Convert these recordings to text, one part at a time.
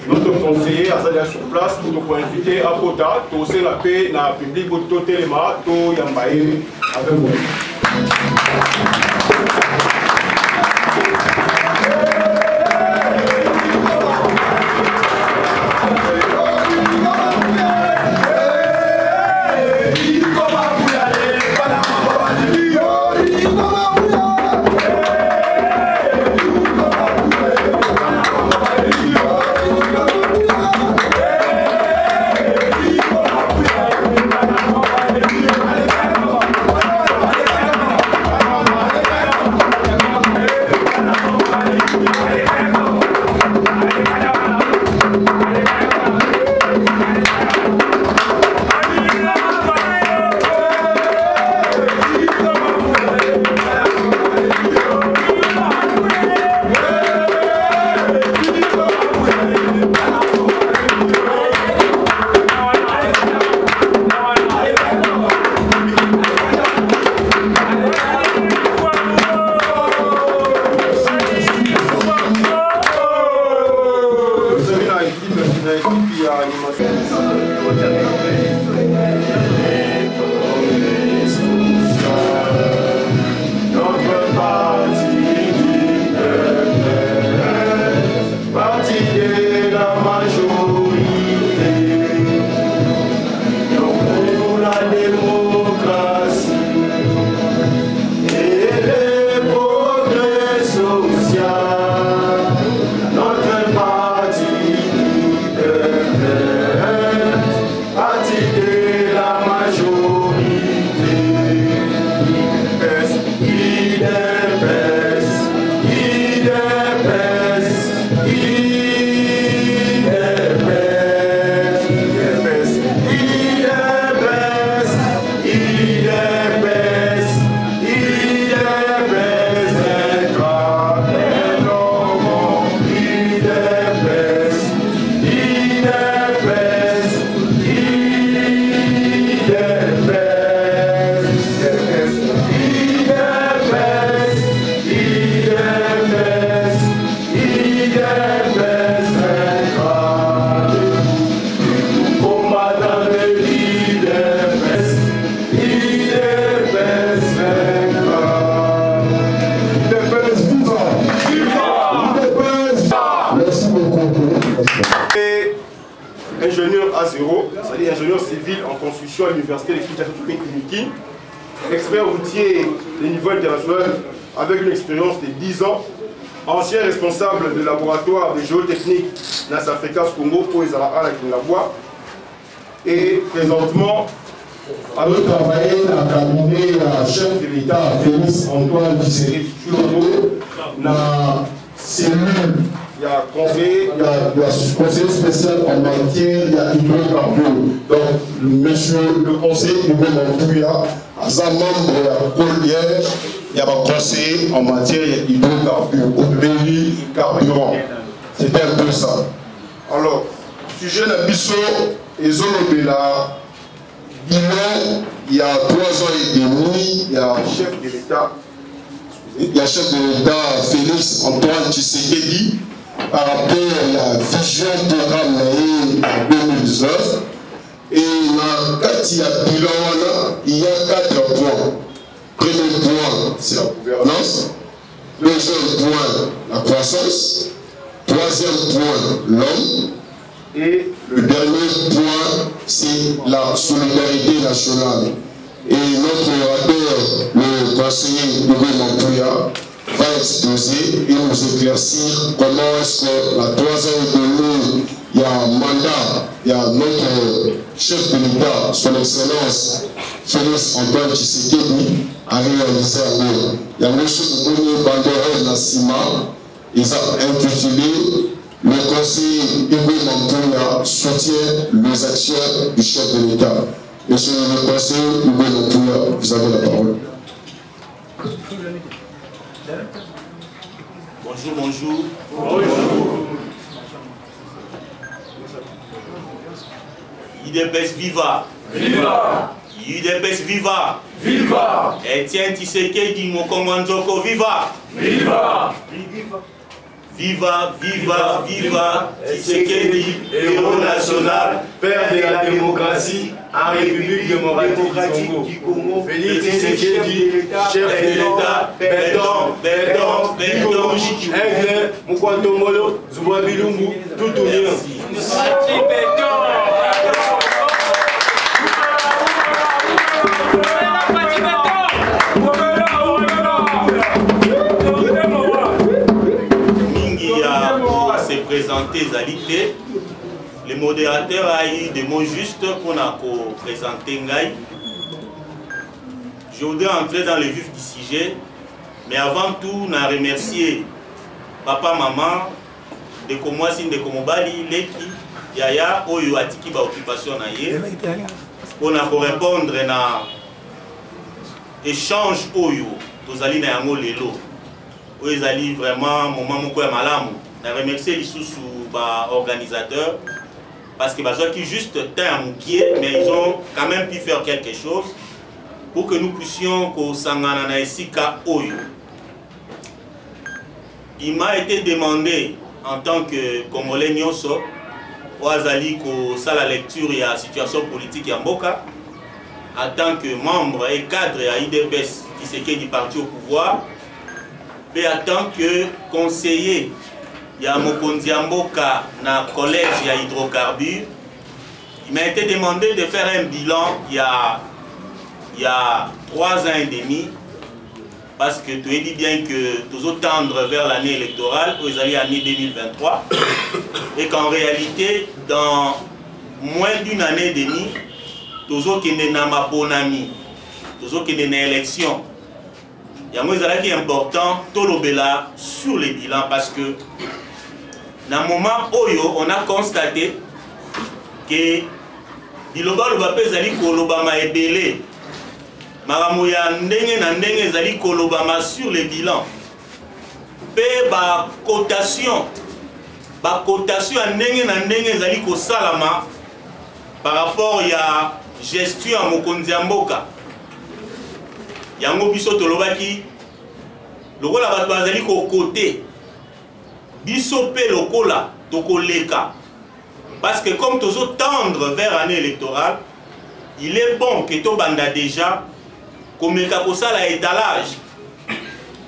notre conseiller Azalia sur place pour inviter à Kota, tout c'est la paix dans le public, tout téléma, tout Yambaye avec vous. À l'université de Kinshasa, expert routier de niveau international avec une expérience de 10 ans, ancien responsable du laboratoire de géotechnique dans Africa Congo pour les Alain et présentement a travaillé dans le cabinet chef de l'État Félix Antoine Tshisekedi Tshilombo dans la cellule. Il y a conseiller spécial en matière d'hydrocarbures. Donc, monsieur le conseiller du Mouya, à sa membre de la Collière, il y a un conseiller en matière d'hydrocarbures, au pays carburant. C'était un peu ça. Alors, sujet de Bisso et Zolobela, il y a 3 ans et demi, il y a chef de l'État. Il y a chef de l'État Félix Antoine Tshisekedi par rapport à la vision programme en 2019. Et dans le bilan, il y a 4 points. Premier point, c'est la gouvernance. Deuxième point, la croissance. Troisième point, l'homme. Et le dernier point, c'est la solidarité nationale. Et notre orateur, le conseiller Louis Mantouya, va exposer et nous éclaircir comment est-ce que la 3 ans et demi, il y a un mandat, il y a notre chef de l'État, son Excellence Félix Antoine Tshisekedi, a réalisé à nous. Il y a M. Bouni Banderel Nassima, ils ont intitulé le conseiller Louis Mantouya soutient les actions du chef de l'État. Monsieur le conseiller Louis Mantouya, vous avez la parole. Bonjour, bonjour. Bonjour. UDPS viva. Viva. UDPS viva. Viva. Etienne Tshisekedi Mokongo Nzoko viva. Viva. Viva, viva, viva, Tshisekedi, héros national, père de la démocratie en République démocratique du Congo. Félix Tshisekedi, chef de l'État, Béton, Béton, Béton, Aigle, Moukwatombolo, Zouabilungu, tout union. Présenté Zalité, le modérateur a eu des mots justes pour nous présenter Ngaï. Je voudrais entrer dans le vif du sujet, mais avant tout, nous remercier papa, maman, de Komwasi, de Komobali, Leki, Yaya, Oyo, Atiki, ba occupation naïe, pour nous répondre à l'échange Oyo, Tozali na yango lelo, Oyo Zali vraiment moment moko ya malamu. Je remercie les organisateurs parce que qui juste un pied, mais ils ont quand même pu faire quelque chose pour que nous puissions Oyo. Il m'a été demandé en tant que Congolais Nyoso, Oazali ko la lecture et la situation politique à Mboka, en tant que membre et cadre à IDPS qui est du parti au pouvoir, et en tant que conseiller. Il y a Mokonzi Mboka dans le collège à hydrocarbures. Il m'a été demandé de faire un bilan il y a 3 ans et demi. Parce que tu as dit bien que nous allons tendre vers l'année électorale, aux années 2023. Et qu'en réalité, dans moins d'une année et demie, nous allons dans ma bonne amie. Nous allons dans l'élection. Il y a un qui est important, Tolobela, sur les bilans parce que dans le moment où on a constaté que Biloba Lobape Zali Kolobama est belé. Maramouya Ndenge Nandenge Zali Kolobama sur les bilans. Pe ba cotation Ndenge Nandenge Zali Kosalama par rapport à gestion à Mokonzi Mboka. Yango biso tolobaki lokola bato bazali ko côté biso pe lokola tokoleka parce que comme tozo tendre vers l'année électorale, il est bon que to banda déjà komeka kosala étalage.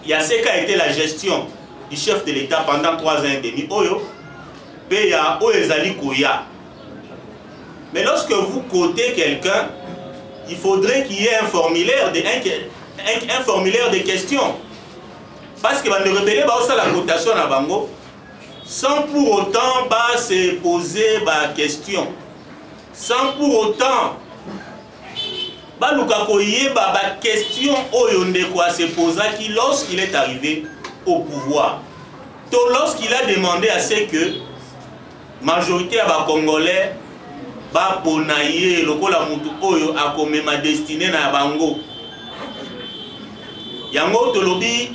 Il y a ce qu'a été la gestion du chef de l'État pendant 3 ans et demi oyo pe ya oyezali koya. Mais lorsque vous cotez quelqu'un, il faudrait qu'il y ait un formulaire de questions. Parce que va nous repérer la cotation à Bango sans pour autant se poser des questions. Sans pour autant des questions se poser lorsqu'il est arrivé au pouvoir. Lorsqu'il a demandé à ce que la majorité des Congolais ba ponaye lokola mutu oyo akomema destinée na bango. Yango tolobi,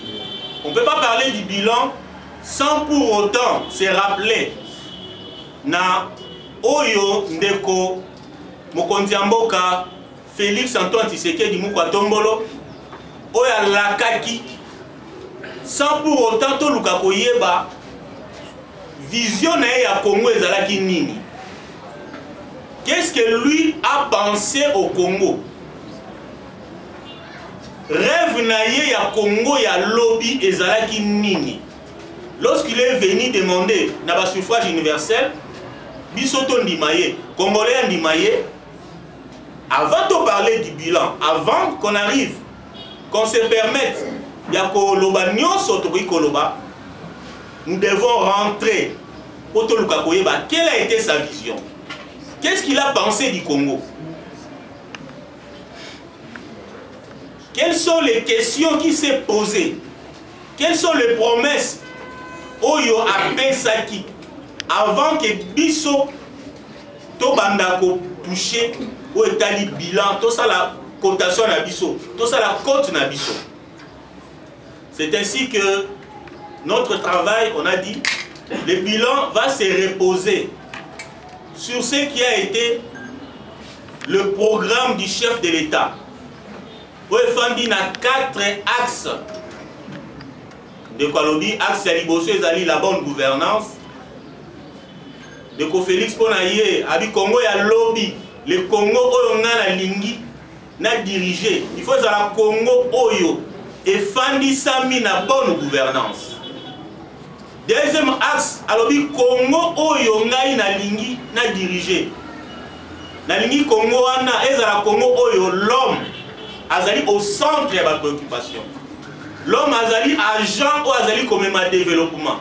on ne peut pas parler du bilan sans pour autant se rappeler na oyo ndeko Mokonzi Mboka Félix Antoine Tshisekedi Moukwatombolo oya lakaki sans pour autant toluka koyeba vision na ya Congo ezalaki nini. Qu'est-ce que lui a pensé au Congo? Rêve naïe ya Congo ya lobby ezalaki nini? Lorsqu'il est venu demander na suffrage universel, bisoto ndimaye, Congolais ndimaye, avant de parler du bilan, avant qu'on arrive, qu'on se permette ya koloba nyonso to koloba, nous devons rentrer pour toluka koyeba quelle a été sa vision. Qu'est-ce qu'il a pensé du Congo? Quelles sont les questions qui s'est posées? Quelles sont les promesses Oyo Apesaki avant que Bisso Tobandako touché au étali bilan, tout ça la cotation na Bisso, tout ça la cote na Bisso. C'est ainsi que notre travail, on a dit, le bilan va se reposer sur ce qui a été le programme du chef de l'État. On a 4 axes de Kalobi, axe Liboso ezali la bonne gouvernance. De Félix Ponaye, abi Congo ya lobby, le Congo oyo ngana lingi na diriger. Il faut la Congo oyo et fandi sami na bonne gouvernance. Deuxième axe, alobi Congo oyo ngai na lingi na diriger. Na lingi Congo wana ezala Congo oyo l'homme azali au centre de la préoccupation. L'homme azali agent ou azali comme un développement.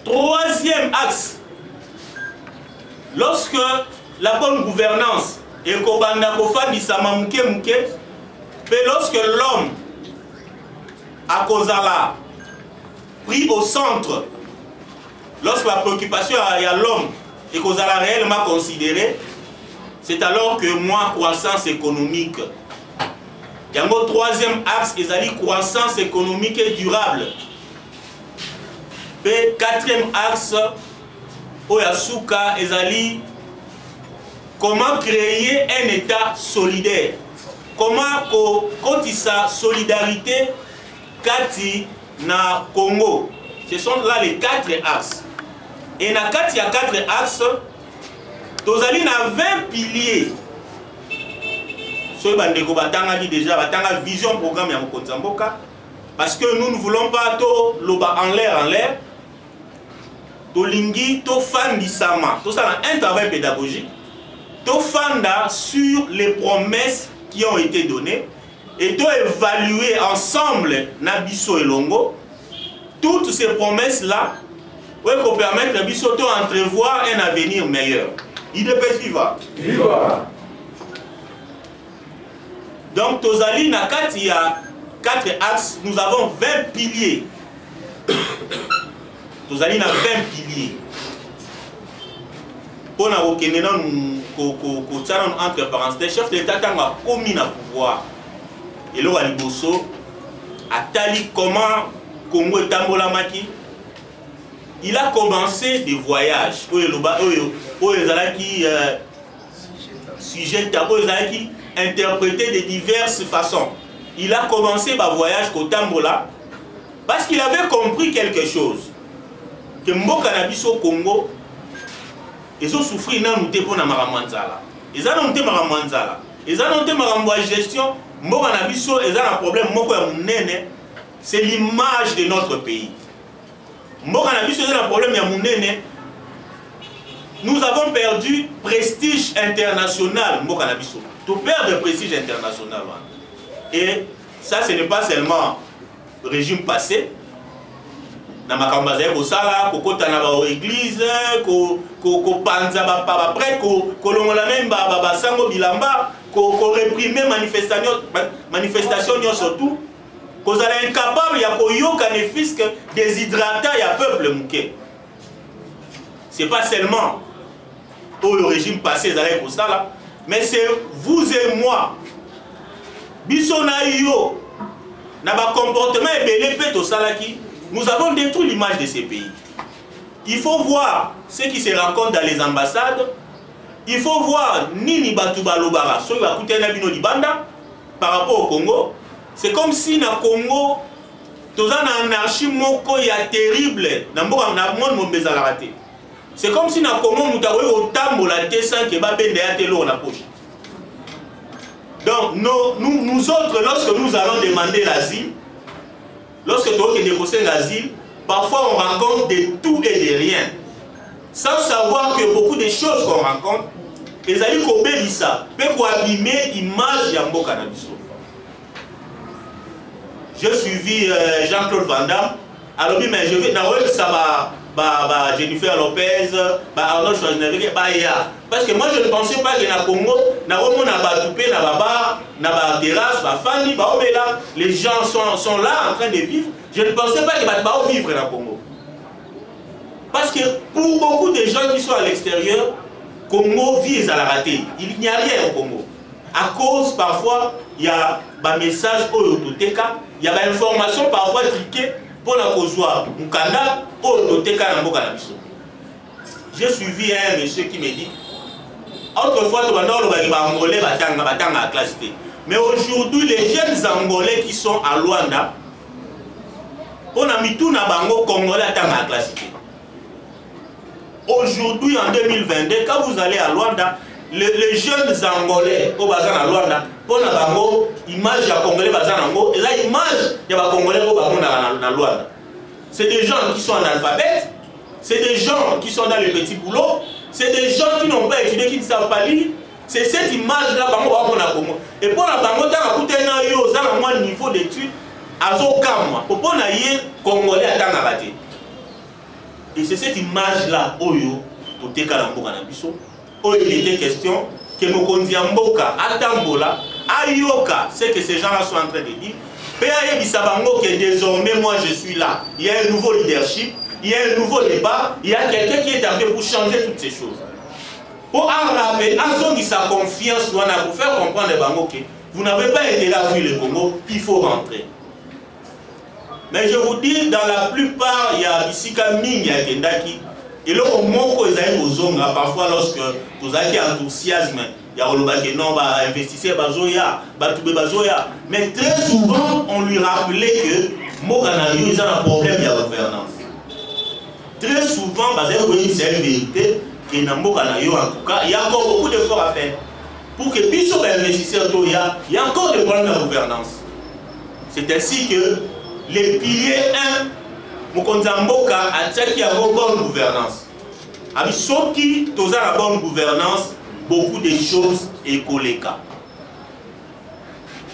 Troisième axe, lorsque la bonne gouvernance et kobanda kofandi samamuke muke, mais lorsque l'homme a kozala pris au centre, lorsque la préoccupation y a l'homme et kozala réellement considérée, c'est alors que moi croissance économique. Il y a un troisième axe, ezali croissance économique et durable. Et quatrième axe, Oyasuka ezali comment créer un État solidaire. Comment kotisa solidarité kati na Congo. Ce sont là les 4 axes. Et na kati ya 4 axes, tozali na 20 piliers. Ce bandeko batanga dit déjà batanga vision programme ya mokonzi mboka parce que nous ne voulons pas to loba en l'air. To lingi to fandi sama. To ça un travail pédagogique. To fanda sur les promesses qui ont été données et to évaluer ensemble Nabiso et Longo toutes ces promesses là pour permettre à Nabiso to entrevoir un avenir meilleur. IDP suivant. Donc tozali nakati ya 4 axes, nous avons 20 piliers. Tozali na 20 piliers. Pour na okende na entre parenthèses, chef de l'État tanga komi na pouvoir. Et là Liboso atali comment Congo etambolamaki. Il a commencé des voyages. Sujet tabou ezalaki interprété de diverses façons. Il a commencé par voyage au Tambola parce qu'il avait compris quelque chose. Que Mboka na biso Congo, ils ont souffert dans nous pour na maramwanzala. Ils ont noté maramwanzala. Ils ont noté maramwa gestion. Mboka na biso, ils ont un problème moko ya munene. C'est l'image de notre pays. Mboka na biso, ils ont un problème ya munene. Nous avons perdu prestige international. Mboka na biso. Tout perdre prestige international. Et ça, ce n'est pas seulement le régime passé. Dans ma cambazaïe, ko sala, ko kota na ba église, ko panza ba prêtre, ko longola même ba sango bilamba, ko réprimer manifestation surtout. Ko zala incapable ya ko yoka ne fisc déshydrata ya peuple muké. C'est pas seulement pour le régime passé zala ko sala, mais c'est vous et moi. Biso na yo na ba comportement ebele pe to salaki. Nous avons détruit l'image de ces pays. Il faut voir ce qui se rencontre dans les ambassades. Il faut voir Nini Batuba Lobara, ce qui va coûter un bino Libanda par rapport au Congo. C'est comme si dans le Congo, tout ça une anarchie moko ya terrible. C'est comme si dans le Congo, nous avons autant la T5 qui va bender l'eau dans la poche. Donc, nous autres, lorsque nous allons demander l'asile, lorsque tu as négocié l'asile, parfois on rencontre de tout et de rien. Sans savoir que beaucoup de choses qu'on rencontre, ils allaient combler ça, peut abîmer l'image de Mboka na biso. J'ai suivi Jean-Claude Van Damme, alors mais je vais dans ça Jennifer Lopez, Arnold Schwarzenegger, parce que moi je ne pensais pas que na Congo, na Toupé, na Baba, na terrasse, Fandi, les gens sont là en train de vivre. Je ne pensais pas qu'ils vont vivre na Congo. Parce que pour beaucoup de gens qui sont à l'extérieur, Congo vit à la ratée. Il n'y a rien au Congo. À cause parfois, il y a des messages au Yototeka, il y a des informations parfois triquées pour la Kozwa Mukanda au Yototeka na Mboka na biso. J'ai suivi un monsieur qui me dit autrefois, les Angolais batanga à classe T. Mais aujourd'hui, les jeunes Angolais qui sont à Luanda, On a mis tout na bango congolais à la classique. Aujourd'hui, en 2022, quand vous allez à Luanda, les jeunes Angolais au bazar à Luanda, pour la bango, image ya congolais bazar nango, et là image ya ba congolais au bazar na Luanda. C'est des gens qui sont analphabètes, c'est des gens qui sont dans les petits boulots, c'est des gens qui n'ont pas étudié, qui ne savent pas lire. C'est cette image-là bango ba na Congo. Et pour la bango ta coûté na yo za na moins niveau d'études azo kamwa. Pour na yé congolais atanga raté. Et c'est cette image-là oyo to kala mboka na biso. Il était question que Mokonzi Mboka atambola ayoka ce que ces gens-là sont en train de dire. Que désormais moi je suis là. Il y a un nouveau leadership, il y a un nouveau débat, il y a quelqu'un qui est arrivé pour changer toutes ces choses. Pour en rappeler, en sa confiance, pour faire comprendre que vous n'avez pas été là vu le Congo, il faut rentrer. Mais je vous dis, dans la plupart, il y a ici Kaming, il y a Kendaki. Et là, au moment où ils arrivent aux zones, parfois lorsque vous avez enthousiasme, il y a que non, investissez bazoya, batoubé bazoya. Mais très souvent, on lui rappelait que Moganayo, ils ont un problème de gouvernance. Très souvent, c'est une vérité, et dans Moganayo, en tout cas, il y a encore beaucoup d'efforts à faire. Pour que puissent investisseurs, il y a encore des problèmes de gouvernance. C'est ainsi que les piliers 1, Mokonzi Mboka a tchaki à une bonne gouvernance. Avec ceux qui ont la bonne gouvernance, beaucoup de choses écolées.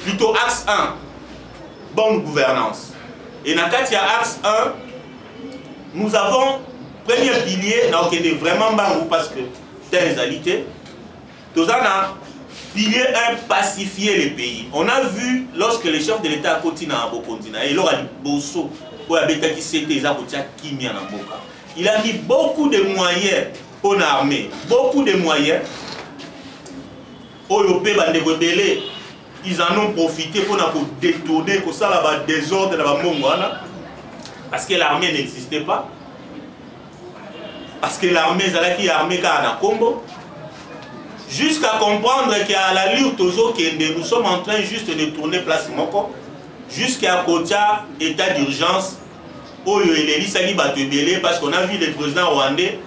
Plutôt axe 1, bonne gouvernance. Et dans axe 1, nous avons premier pilier, donc il est vraiment bon parce que c'est une réalité. Nous avons pilier 1, pacifier les pays. On a vu lorsque les chefs de l'État continuent à continent, et leur a dit Bosso, il a mis beaucoup de moyens pour l'armée, beaucoup de moyens. Ils en ont profité pour détourner, pour ça là désordre parce que l'armée n'existait pas. Parce que l'armée, c'est l'armée qui a Congo. Jusqu'à comprendre qu'à la lutte nous sommes en train juste de tourner place Moko. Jusqu'à Kotia, état d'urgence, parce qu'on a vu le président rwandais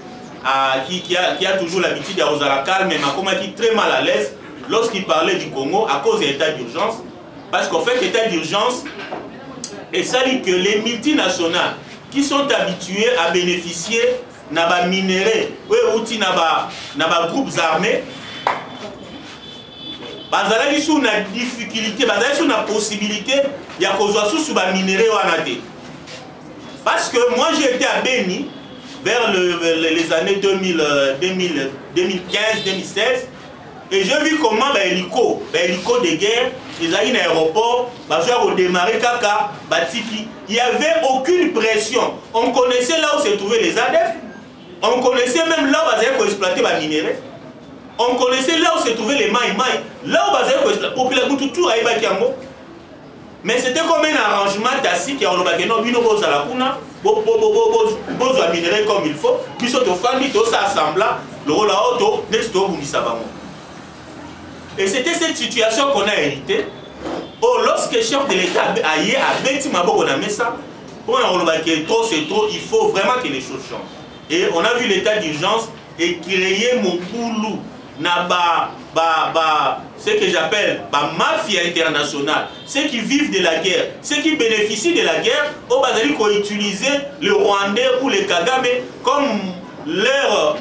qui a toujours l'habitude d'arroser la calme, mais qui est très mal à l'aise lorsqu'il parlait du Congo à cause de l'état d'urgence. Parce qu'en fait, l'état d'urgence, et ça dit que les multinationales qui sont habituées à bénéficier de minéraux ou de groupes armés, bazalaki sous une difficulté, bazalaki sous une possibilité de kozwa sous minéraux en até. Parce que moi j'ai été à Beni vers les années 2015-2016 et j'ai vu comment hélico de guerre, ils allaient à l'aéroport, ils ont démarré Kaka, Batiki. Il n'y avait aucune pression. On connaissait là où se trouvaient les ADF, on connaissait même là où ils allaient exploiter les minéraux. On connaissait là où se trouvaient les maïs, là où ils allaient population tout à Ibakiango. Mais c'était comme un arrangement tacite qui a dit non, bino boza la kuna, boza minerai comme il faut, puis surtout famille, tout ça assemble, le rôle à auto, next to Bunisabamo. Et c'était cette situation qu'on a héritée. Oh, lorsque le chef de l'État a yé à Beti Maboko na Messa, on a dit trop c'est trop, il faut vraiment que les choses changent. Et on a vu l'état d'urgence et créer mon boulot. Ce que j'appelle la mafia internationale, ceux qui vivent de la guerre, ceux qui bénéficient de la guerre, au Bazali qui ont utilisé le Rwandais ou le Kagame comme leur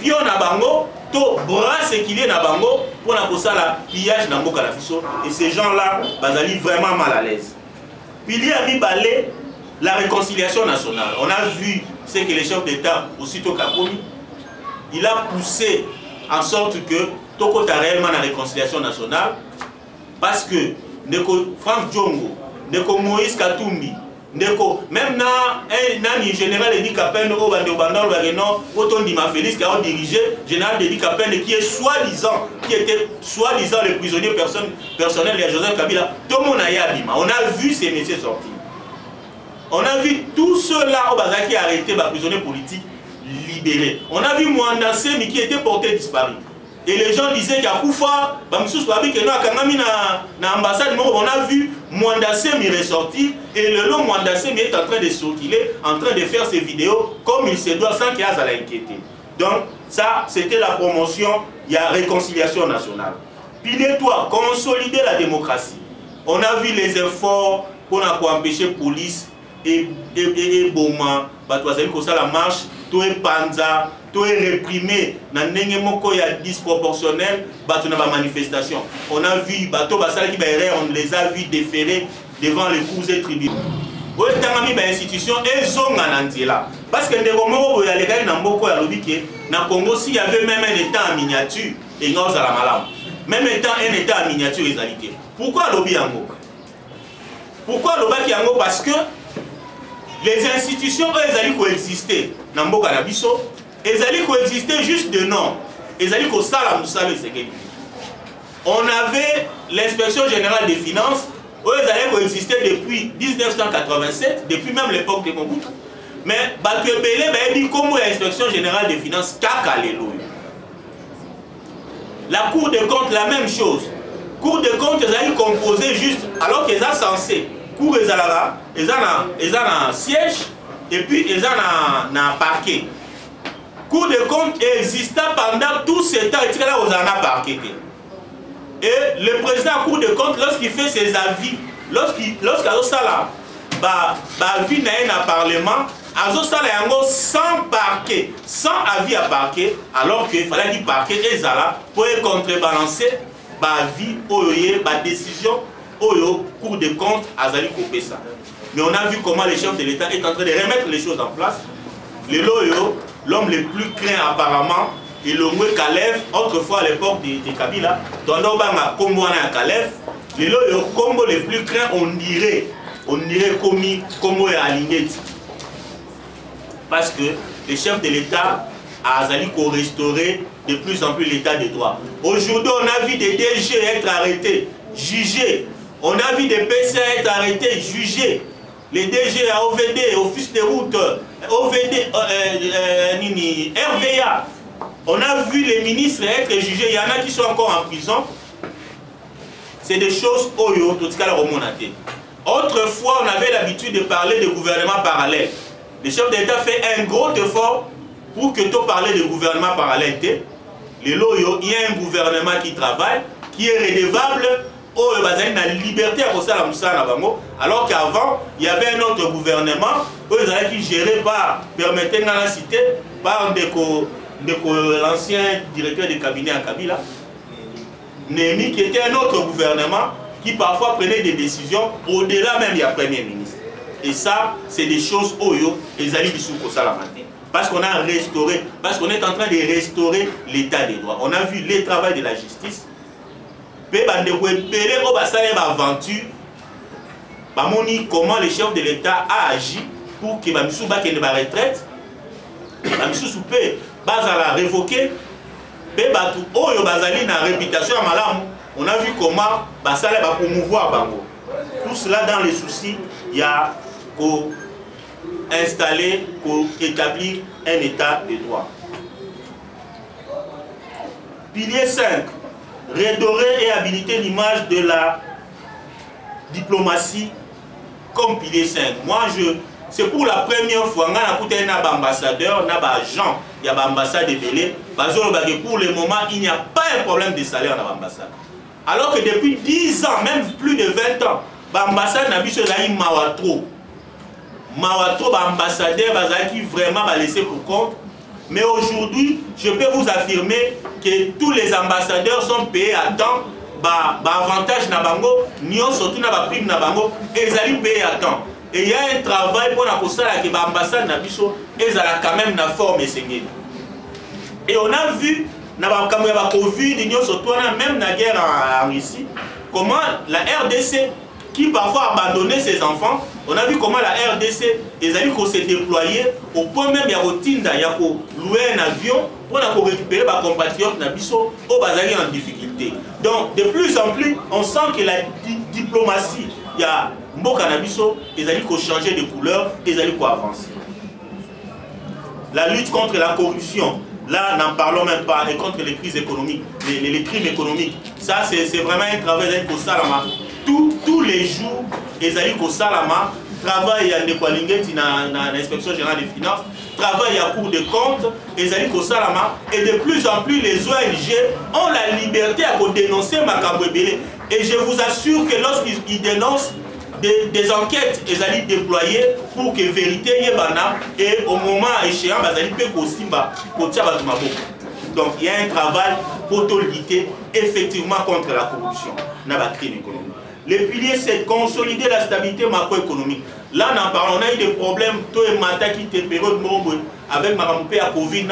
pion à Bango, to bras séquilier à Bango pour la pillage dans Mboka la Fisso. Et ces gens-là, Bazali vraiment mal à l'aise. Puis il y a mis balai la réconciliation nationale. On a vu ce que les chefs d'État, aussitôt Kakomi, il a poussé en sorte que Toko a réellement la réconciliation nationale parce que Franck Djongo, Moïse Katumbi, même un général Edi Kapende qui a dirigé général Edi Kapende qui est soi-disant, qui était soi-disant le prisonnier personnel de Joseph Kabila. Tout le monde a yabima. On a vu ces messieurs sortir. On a vu tous ceux-là au Bazar qui a arrêté les prisonniers politiques libérés. On a vu Mwanda Semi qui était porté disparu. Et les gens disaient qu'il y a Koufa, on a vu Mwandassem est ressorti et le nom Mwandassem est en train de circuler, en train de faire ses vidéos comme il se doit sans qu'il y ait à l'inquiéter. Donc ça, c'était la promotion, il y a réconciliation nationale. Pilier 3, consolider la démocratie. On a vu les efforts pour empêcher la police et Boma, la marche, tout est panza, tout est réprimé, il y a disproportionnel, il y a manifestation. On a vu, on les a vus déférer devant les cours et tribunaux. Il y a des institutions et des là. Parce que les Congo, il y avait même un État en miniature et il y a même un État en miniature et égalité. Pourquoi lobby yango? Pourquoi lobby yango? Parce que les institutions, elles allaient coexister. Namboka na biso, elles allaient coexister juste de nom. Elles allaient on avait l'inspection générale des finances, elles allaient coexister depuis 1987, depuis même l'époque de Mobutu. Mais Bakebele a dit comment l'inspection générale des finances kakalelo. La Cour des comptes, la même chose. Cour des comptes, elles allaient composer juste, alors qu'elles sont censées. Cour des Alara, ils ont un siège et puis ils ont un parquet. Cour des comptes existait pendant tout ce temps, et là ils ont un parquet. Et le président de la Cour des comptes, lorsqu'il fait ses avis, lorsqu'il a avis dans un parlement, sans parquet, sans avis à parquet, alors qu'il fallait qu'il parquet et Zala pour contrebalancer avis, décision. Oyo, Cour des comptes, Azali Kopé ça. Mais on a vu comment le chef de l'État est en train de remettre les choses en place. Le Loyo, l'homme le plus craint apparemment, il le moué Kalef, autrefois à l'époque de Kabila, Tondo Banga, Komboana Kalef, le Loyo, Kombo le plus craint, on dirait Kombo et Alignet. Parce que le chef de l'État a Azali ko restaurer de plus en plus l'État de droit. Aujourd'hui, on a vu des DG être arrêtés, jugés. On a vu des PC être arrêtés, jugés. Les DG à OVD, Office de route, OVD, RVA. On a vu les ministres être jugés. Il y en a qui sont encore en prison. C'est des choses oyo, tout ce cas, remonté. Autrefois, on avait l'habitude de parler de gouvernement parallèle. Le chef d'État fait un gros effort pour que tu parles de gouvernement parallèle. Il y a un gouvernement qui travaille, qui est redevable. Il y a une liberté à cause alors qu'avant, il y avait un autre gouvernement qui gérait par, permettez la cité, par l'ancien directeur de cabinet à Kabila, Némi, qui était un autre gouvernement qui parfois prenait des décisions au-delà même du Premier ministre. Et ça, c'est des choses oyo, et Zali Bissou Kosala matin. Parce qu'on a restauré, parce qu'on est en train de restaurer l'état des droits. On a vu le travail de la justice. Comment le chef de l'État a agi pour que Bamissou Bakene ba retraite, Bamissou Soupé Bazala révoqué, Bebatu Oyo Bazali na réputation à Malam. On a vu comment Basala va promouvoir Bango. Tout cela dans les soucis, il y a qu'au installer, qu'au établir un état de droit. Pilier 5. Redorer et habiliter l'image de la diplomatie comme pilier 5. Moi, c'est pour la première fois, on a écouté un ambassadeur, un agent, il y a un ambassade de Belé. Pour le moment, il n'y a pas un problème de salaire dans l'ambassade. Alors que depuis 10 ans, même plus de 20 ans, l'ambassade n'a pas eu Mawatro. Mawatro, l'ambassadeur, qui vraiment va laisser pour compte. Mais aujourd'hui, je peux vous affirmer que tous les ambassadeurs sont payés à temps. Avantage na bango, nion surtout na prime na bango, et ils allaient payer à temps. Et il y a un travail pour la que l'ambassade na biso, ils allaient quand même na forme et et on a vu na ba Covid, nion surtout même la guerre en Russie, comment la RDC qui parfois abandonnait ses enfants, on a vu comment la RDC, les alliés s'est déployés au point même il y a louer un avion pour récupérer les compatriotes Nabiso au Bazali en difficulté. Donc de plus en plus, on sent que la diplomatie, il y a Mboka Nabiso, les alliés qui changé de couleur, les alliés qui avancer. La lutte contre la corruption. Là, n'en parlons même pas. Et contre les crises économiques, les crimes économiques. Ça, c'est vraiment un travail qu'au Salama. Tous les jours, les alliés qu'au Salama travaillent à l'inspection générale des finances, travaillent à Cour des comptes, les alliés qu'au Salama. Et de plus en plus, les ONG ont la liberté à dénoncer Makambo Ebele. Et je vous assure que lorsqu'ils dénoncent, des enquêtes les alliés déployées pour que vérité y ait et au moment échéant les alliés peuvent aussi donc il y a un travail pour lutter effectivement contre la corruption dans la crime économique. Le pilier c'est de consolider la stabilité macroéconomique. Là n'en parlons, on a eu des problèmes tout et mataki te période avec Marampe à Covid,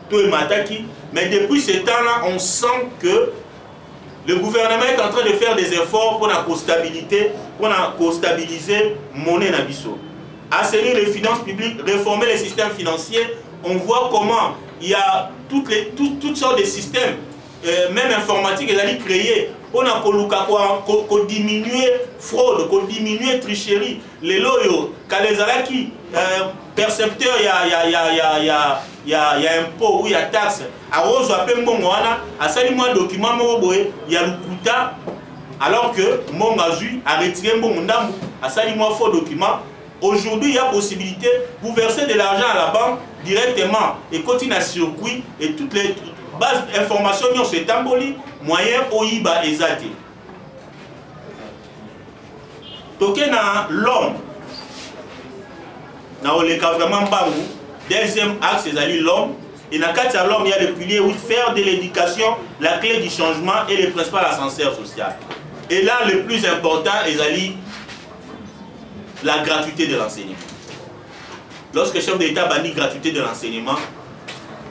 tout et mataki, mais depuis ce temps là on sent que le gouvernement est en train de faire des efforts pour la stabilité, pour stabiliser monnaie nabiso. Assainir les finances publiques, réformer les systèmes financiers. On voit comment il y a toutes sortes de systèmes, même informatiques, ils allaient créer pour diminuer fraude, pour diminuer tricherie. Les loyaux, quand les alaki, percepteurs, il y a impôt ou il y a taxe. À Rose, à Pembomoana, à Salimoa document, il y a le Kouta, alors que mon Azu a retiré mon Ndamou, à Salimoa faux document. Aujourd'hui, il y a possibilité de vous verser de l'argent à la banque directement et continuer à circuit et toutes les bases d'informations sont tamboli, moyen Oiba et Zate. Toké na l'homme, na le cas vraiment bangou. Deuxième axe, c'est l'homme. Et dans le l'homme, il y a le pilier où faire de l'éducation la clé du changement et le principal ascenseur social. Et là, le plus important, c'est la gratuité de l'enseignement. Lorsque le chef d'État bannit la gratuité de l'enseignement,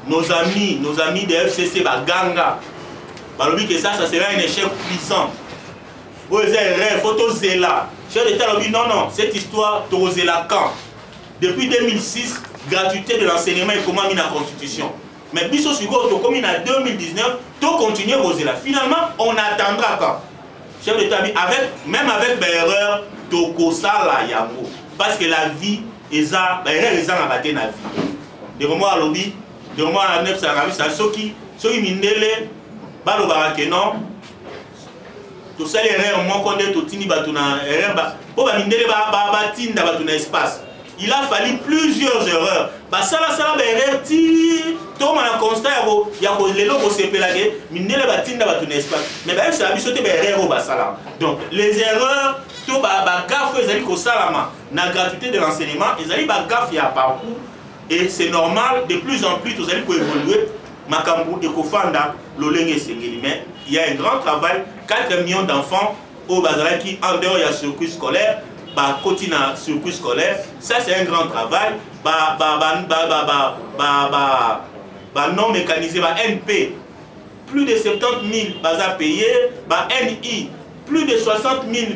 nos amis de FCC, Ganga, que ça sera un échec puissant. Vous avez photo Zéla. Le chef d'État a dit non, cette histoire, tu Zéla quand? Depuis 2006, gratuité de l'enseignement est comment mis dans la Constitution. Mais biso sugo to comme en 2019, to continuer poser là. Finalement, on attendra quand. Chef d'État même avec l'erreur to kosala yango parce que la vie eza erreur eza na baté na vie. De moment à lobby, de moment à 950 ça soki mindele balo barake non. To sala erreur mon konde to tini batu na erreur ba po ba mindele ba tinda batu na espace. Il a fallu plusieurs erreurs. Ça la erreur ti to mana constat ya ko lelo ko sepelage minele batinda batu n'espace. Mais ba ça biso te erreur ba sala. Donc les erreurs to ba gaffe ezali ko salama na gratuité de l'enseignement, ezali ba gaffe ya parcours et c'est normal de plus en plus vous allez ko évoluer makambu de ko fanda lolenge sengeli mais il y a un grand travail 4 millions d'enfants au bazalaki en dehors il y a circuit scolaire. Continue circuit scolaire, ça c'est un grand travail. Non mécanisé, NP, plus de 70 000 à payer, NI, plus de 60 000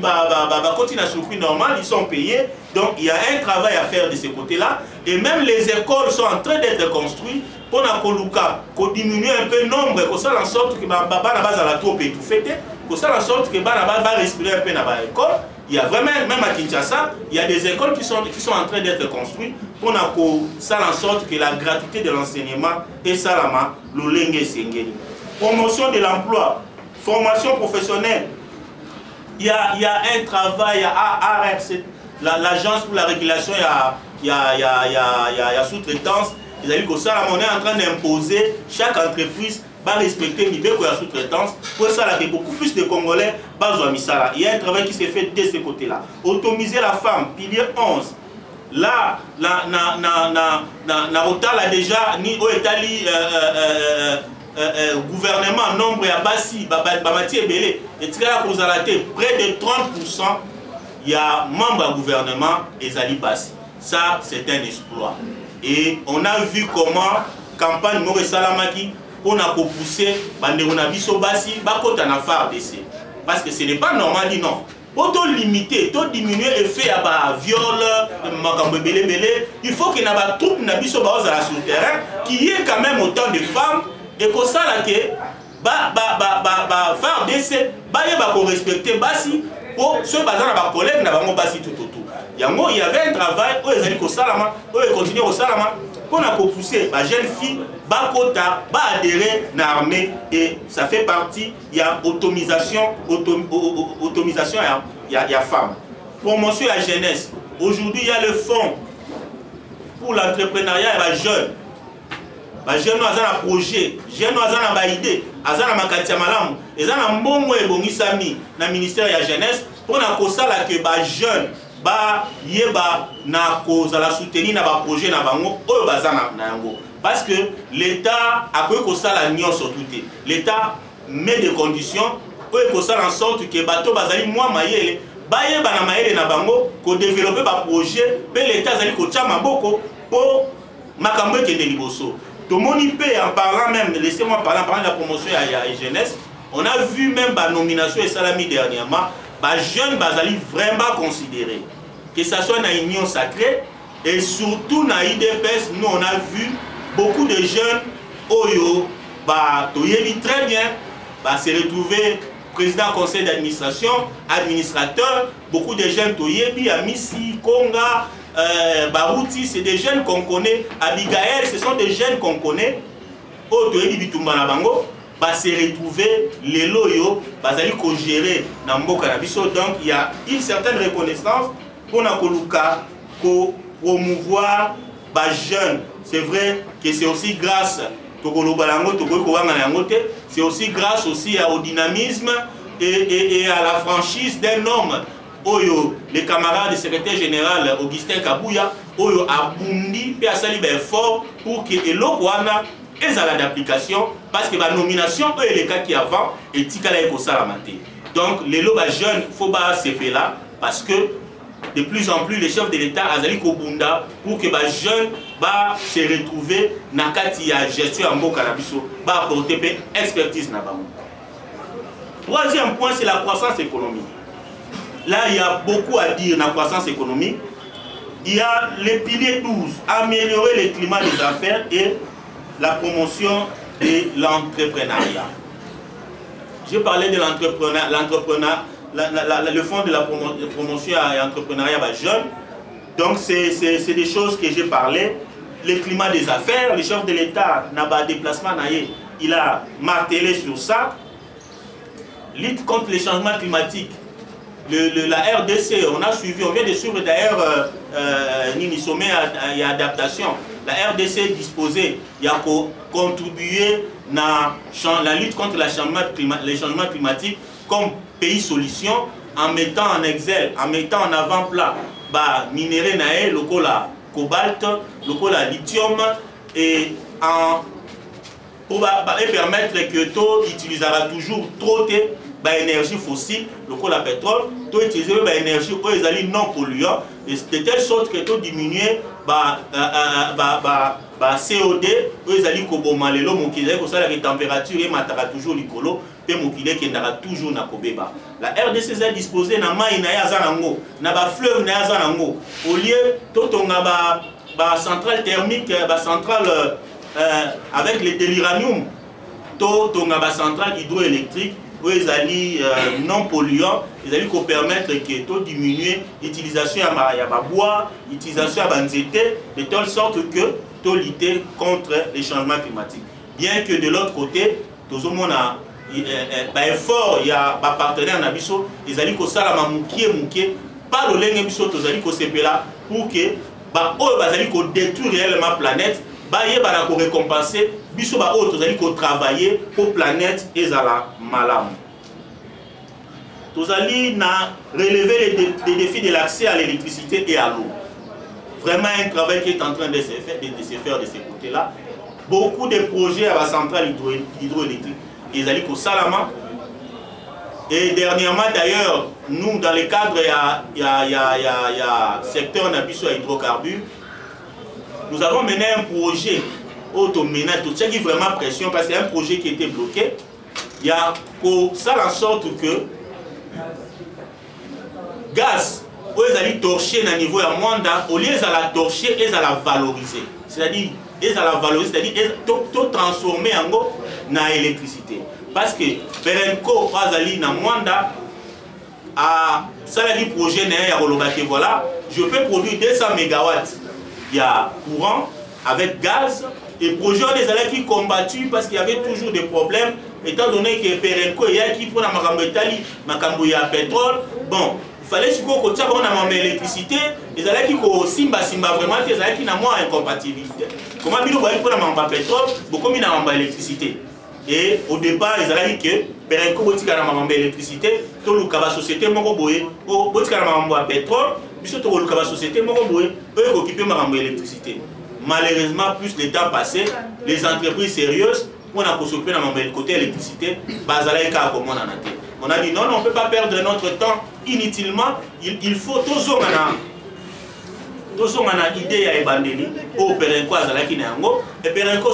continue circuit normal, ils sont payés. Donc il y a un travail à faire de ce côté-là. Et même les écoles sont en train d'être construites pour diminuer un peu le nombre, pour faire en sorte que les bas à la troupe étouffée, pour faire en sorte que les bas respirer un peu dans l'école. Il y a vraiment, même à Kinshasa, il y a des écoles qui sont en train d'être construites pour faire en sorte que la gratuité de l'enseignement est salama, l'olenge sengeli. Promotion de l'emploi, formation professionnelle. Il y a un travail à ARC, l'agence pour la régulation, il y a sous-traitance. On est en train d'imposer chaque entreprise va respecter niveau de la sous-traitance. Pour ça, il y a beaucoup plus de Congolais. Il y a un travail qui s'est fait de ce côté-là. Automiser la femme, pilier 11. Là, Narota a déjà ni au Italie gouvernement nombre à Bassi, Bamati et Belé, et près de 30%, il y a membres du gouvernement et Zali Bassi. Ça, c'est un exploit. Et on a vu comment campagne Maurice Salamaki on a poussé Banderonabiso Bassi, Bakota na FARDC. Parce que ce n'est pas normal, dit non. Pour te limiter, te diminuer l'effet à viol, il faut qu'il y ait des troupes sur le terrain qui ait quand même autant de femmes et que ça là que FARDC va respecter Bassi pour ceux qui ont des collègues qui ont Bassi tout autour. Il y avait un travail où ils allaient au Salama, où ils continuent au Salama. pour pousser les jeunes filles à adhérer à l'armée et ça fait partie, il y a automisation, il y a femmes. Promotion à la jeunesse. Aujourd'hui, il y a le fonds pour l'entrepreneuriat et les jeunes. Les jeunes ont un projet, les jeunes ont une idée, ils ont un makatia malam, ils ont un bon moyen dans le ministère de la jeunesse pour que les jeunes soutenir dans le projet parce que l'État a l'État met des conditions pour en sorte que les bateaux pour développer un projet, l'État a pour makambo qui est liboso. Tout le monde peut en parlant même, laissez-moi parler en parlant de la promotion à la jeunesse. On a vu même la nomination et salami dernièrement, les jeunes bazali vraiment considérés. Que ce soit dans l'union sacrée et surtout dans l'IDPS, nous on a vu beaucoup de jeunes Oyo, très bien, se retrouver président conseil d'administration, administrateur, beaucoup de jeunes Toyebi, Amissi, Konga, Barouti, c'est des jeunes qu'on connaît. Abigail, ce sont des jeunes qu'on connaît. Toyebi Bitumba Bango, se retrouver les loyaux, ko gérer dans Mboka Nabiso. Donc il y a une certaine reconnaissance pour promouvoir les jeunes. C'est vrai que c'est aussi grâce c'est aussi grâce aussi au dynamisme et à la franchise d'un homme. Oyo, les camarades du secrétaire général Augustin Kabouya, Oyo Abundi, puis à sali effort pour que l'Okwana ait d'application parce que la nomination est le cas qui avant et Tikala est salamate. Donc les lobes jeunes, il faut pas se faire là parce que de plus en plus les chefs de l'État azali kobunda pour que les jeunes se retrouvent dans la gestion en Mboka Nabiso, apporter expertise na bango. Troisième point, c'est la croissance économique. Là, il y a beaucoup à dire dans la croissance économique. Il y a les piliers 12, améliorer le climat des affaires et la promotion de l'entrepreneuriat. J'ai parlé de l'entrepreneuriat, le fonds de la promotion et l'entrepreneuriat jeunes. Donc, c'est des choses que j'ai parlé. Le climat des affaires, le chef de l'État n'a pas de déplacement, il a martelé sur ça. Lutte contre les changements climatiques. La RDC, on vient de suivre d'ailleurs Nini Sommet et adaptation. La RDC disposée, il y a contribué à la lutte contre les changements climatiques comme pays solution en mettant en exil, en mettant en avant-plan minéraux naé, le cobalt, le lithium et pour permettre que tout utilisera toujours trop d'énergie fossile, le pétrole, tout utiliser l'énergie non polluante, de telle sorte que tout diminuer CO2, la température est toujours licolo, et mokile qui n'aura toujours na kobeba. La RDC est disposée na mai na yazanango, na ba fleuve na yazanango. Au lieu tout on a ba centrale thermique, ba centrale avec l'uranium, tout on a ba centrale hydroélectrique. Ils allaient non polluants, ils allaient permettre que tout diminuer l'utilisation de bois, l'utilisation de banzété, de telle sorte que tout lutter contre les changements climatiques. Bien que de l'autre côté, tout le monde a effort, il y a des partenaires dans Bisso, ils allaient que ça la mouké, pas le lingue Bisso, ils allaient que c'est là pour que ils allaient que détruire réellement la planète, ils allaient récompenser. Biso ba autres allez travailler pour planète et à la malam. Tous allez relever les défis de l'accès à l'électricité et à l'eau. Vraiment un travail qui est en train de se faire de ce côté-là. Beaucoup de projets à la centrale hydroélectrique. Ils allaient au Salama. Et dernièrement d'ailleurs, nous dans le cadre il y a secteur Nabiso à hydrocarbures, nous avons mené un projet automénage, tout ça qui est vraiment pression parce que c'est un projet qui était bloqué. Il y a ça en sorte que gaz, ils allaient torcher à niveau à Mwanda, au lieu de la torcher, ils allaient la valoriser. C'est-à-dire, ils allaient la valoriser, c'est-à-dire, tout transformer en électricité. Parce que Berenko, ils allaient à Mwanda, à ça, le projet, voilà, je peux produire 200 MW. Il y a courant. avec gaz. Et le projet des allés qui combattu parce qu'il y avait toujours des problèmes, étant donné que Perenco et qui pour la Macambetali, Macambouya pétrole, bon, il fallait surtout que tu aies l'électricité, les allés qui simba vraiment, les allés qui n'ont moins incompatibilité. Comment il faut pour la pétrole, beaucoup de l'électricité. Et au départ, ils allaient dire que Perenco botika na mambo électricité, to lukaba société moko boye, o botika na mambo pétrole, biso to lukaba société moko boye, eux occuper mambo électricité. Malheureusement, plus le temps passé, les entreprises sérieuses, on a construit dans le côté électricité, on a dit non, on ne peut pas perdre notre temps inutilement, il faut toujours une idée à Ebandeli, au Perenco Azalaki Nango, et Perenco,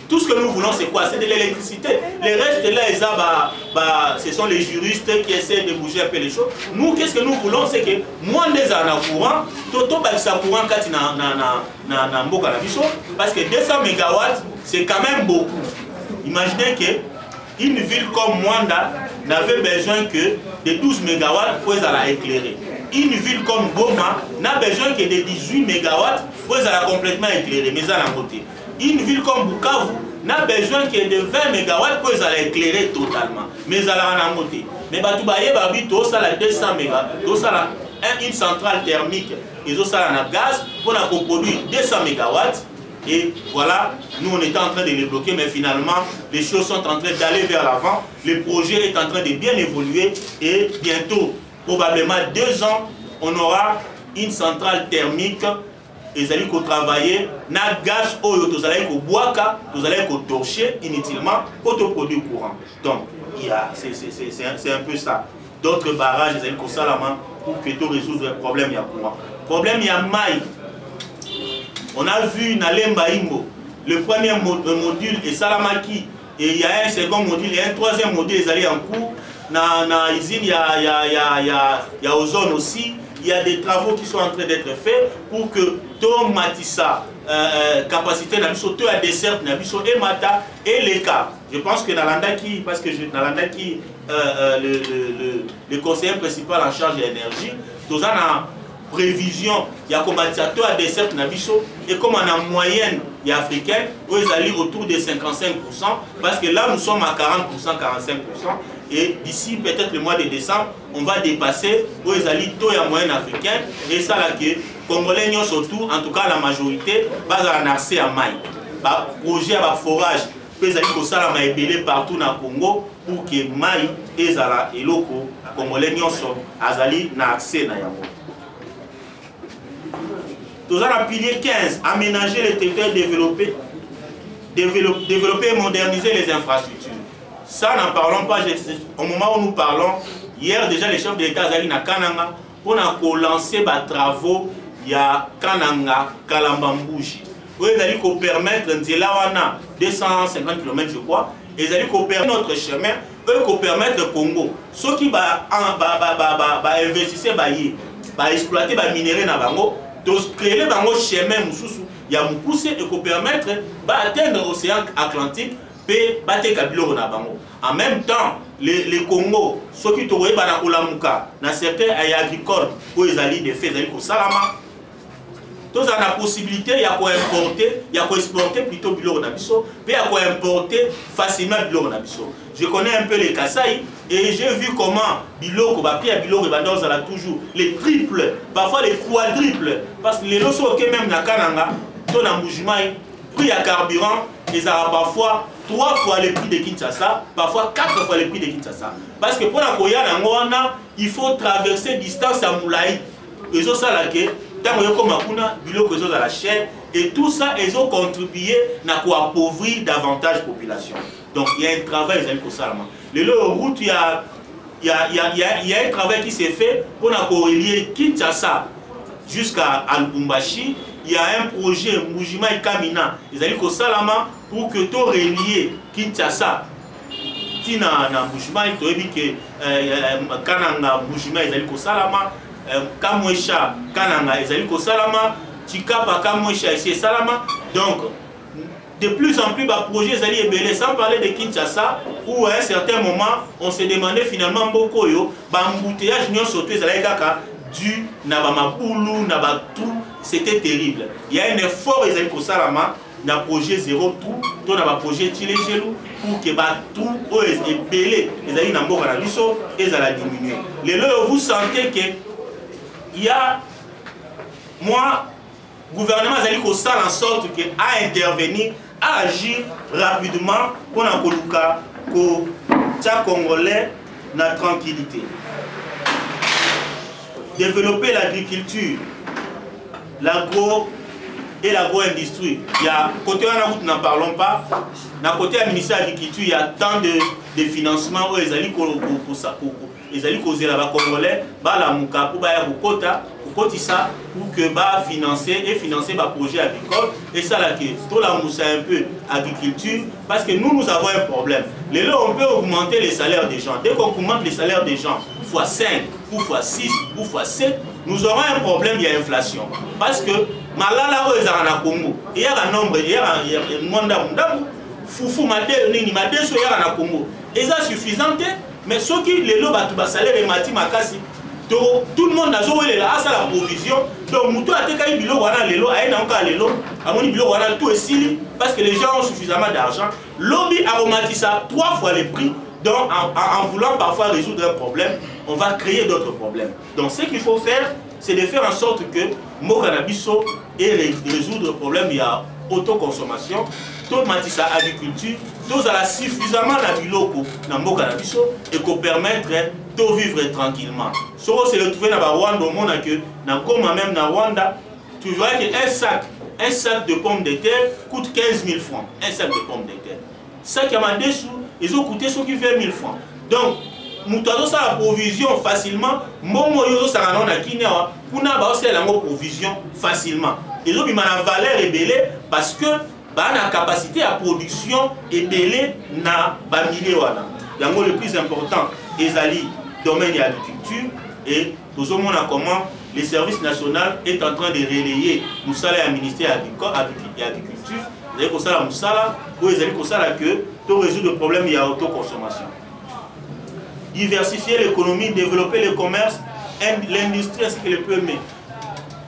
tout ce que nous voulons, c'est quoi? C'est de l'électricité. Les restes là, ce sont les juristes qui essaient de bouger un peu les choses. Nous, qu'est-ce que nous voulons? C'est que moins des années courant, Toto Bakisa courant parce que 200 MW, c'est quand même beaucoup. Imaginez qu'une ville comme Mwanda n'avait besoin que de 12 MW pour la éclairer. Une ville comme Goma n'a besoin que de 18 MW pour la complètement éclairer, mais à la côté. Une ville comme Bukavu n'a besoin que de 20 MW pour les éclairer totalement. Mais à la montée. Mais Batoubaye Babi, tout ça la 200 MW, tout ça une centrale thermique, et tout ça la gaz pour produire 200 MW. Et voilà, nous on était en train de les bloquer, mais finalement les choses sont en train d'aller vers l'avant. Le projet est en train de bien évoluer et bientôt, probablement 2 ans, on aura une centrale thermique. Ils allaient travailler na gaz oyo tous allez ko boaka tous allez ko torcher inutilement pour te produire courant. Donc c'est un peu ça. D'autres barrages ils allaient ko salama pour que tu résoudre le problème il y a courant. Problème il y a maille. On a vu na Lemba Imbo le premier module et Salamaki et il y a un second module et un troisième module ils allaient en cours na usine il y a ozone aussi. Il y a des travaux qui sont en train d'être faits pour que Tom Matissa, capacité Nabiso, à dessert Nabiso et Mata et les cas. Je pense que Nalandaki, parce que Nalandaki, le conseiller principal en charge de l'énergie, tout ça a prévision, il y a comme à dessert Nabiso et comme en moyenne il y a africaine, où ils allaient autour de 55%, parce que là nous sommes à 40%, 45%. Et d'ici peut-être le mois de décembre, on va dépasser où ils allaient taux en moyenne africaine. Et ça là que Congolais surtout, en tout cas la majorité, va en accès à maille. Projet à forage, ils allaient ça la maille partout dans le Congo pour que maille et zala et loko Congolais sont azali na accès na yango. Tout ça la pilier 15, aménager les territoires développer et moderniser les infrastructures. Ça, n'en parlons pas. Au moment où nous parlons, hier déjà, les chefs de l'État allaient à Kananga pour lancer des travaux. Il y a Kananga, Kalambambouji. Où ils allaient permettre, 250 km, je crois, ils allaient permettre notre chemin, eux permettre le Congo. Ceux qui investissent, exploiter les minéraux dans Bango, créer le chemin, il y a poussé et permettre d'atteindre l'océan Atlantique. En même temps, les Congo, ceux qui ont dans certains agricoles, où ils allaient des faits, ils allaient au Salama. Tous la possibilité, il y a quoi importer, il y a quoi exporter plutôt Bilo Nabiso, puis il y a quoi importer facilement Bilo Nabiso. Je connais un peu les Kasaï et j'ai vu comment Bilo, Bilo a toujours les triples, parfois les quadruples, parce que les losos ok même na Kananga, ton Mboujimai, prix à carburant, ils ont parfois 3 fois le prix de Kinshasa, parfois 4 fois le prix de Kinshasa. Parce que pour la Koya Nangwana, il faut traverser distance à Moulaï. Ils ont ça là que et tout ça, ils ont contribué à appauvrir davantage la population. Donc il y a un travail, les routes, il y a un travail qui s'est fait pour relier Kinshasa jusqu'à Lubumbashi. Il y a un projet Mujima et Kamina, ils allaient au Salama pour que tu relier Kinshasa. Tina na Mujima, tu as dit que Kananga Mujima, ils allaient au Salama. Kamwesha Kananga ezali ko salama Chikapa Kamwesha ici salama. Donc de plus en plus bah projet ezali ebele, sans parler de Kinshasa où à un certain moment on se demandait finalement Bokoyo bah embouteillage nyon surtout ezali kaka du na ba mabulu na ba tout c'était terrible. Il y a un effort les pour ça na projet zéro tout, ton na projet Chile Gelou pour que tout est belé les amis na mboka na biso et ça la diminuer. Les là vous sentez que il y a moi gouvernement zali ko ça en sorte que à intervenir, à agir rapidement pour na koluka ko tcha congolais na tranquillité. Développer l'agriculture, l'agro et l'agro-industrie. Il y a côté on n'en parlons pas. D'un côté du ministère de l'Agriculture, il y a tant de financement où les alliés les alliés causés là-bas congolais, bah la mouka pour bah pour ça pour que bah financer les projets agricoles et ça là que tout la moussa un peu agriculture parce que nous avons un problème. Les lots on peut augmenter les salaires des gens. Dès qu'on augmente les salaires des gens fois 5 ou fois 6 ou fois 7, nous aurons un problème, il y a inflation. Parce que malala o ezana Congo, il y a un nombre, il y a un monde foufou ni madeso ya na Congo. Et ça suffisant mais ceux qui les lots batu ba salaire et mati makasi tout le monde a joué là à la provision. Donc muto a teka bilo wana lelo aina encore lelo amoni bilo wana tout est sili parce que les gens ont suffisamment d'argent. Lobby aromatisa 3 fois les prix. Donc en voulant parfois résoudre un problème, on va créer d'autres problèmes. Donc ce qu'il faut faire, c'est de faire en sorte que Mokanabiso et résoudre le problème, il y a autoconsommation, tout matissa agriculture, tout à la suffisamment la biloko dans Mokanabiso et qu'on permettre de vivre tranquillement. Ce qu'on s'est retrouvé dans Rwanda, au monde que dans Goma même dans Rwanda, tu vois qu'un sac de pommes de terre coûte 15 000 francs. Un sac de pommes de terre. Ça qui a dessous, ils ont coûté ce qui fait 1000 francs. Donc, nous avons la provision facilement. Momo yozo sarano na kinewa, kuna ba aussi la provision facilement. Ils ont mis la valeur ébélée parce que ba na capacité à production ébélée na ba milieu wana. Yango le plus important, ezali domaine de l'agriculture et tout le monde a comment le service national est en train de relayer nous salaire au ministère de l'agriculture. Vous avez ça la moussala, ou vous avez ça que tout résoudre le problème il y a autoconsommation. Diversifier l'économie, développer le commerce, l'industrie ainsi que le premier.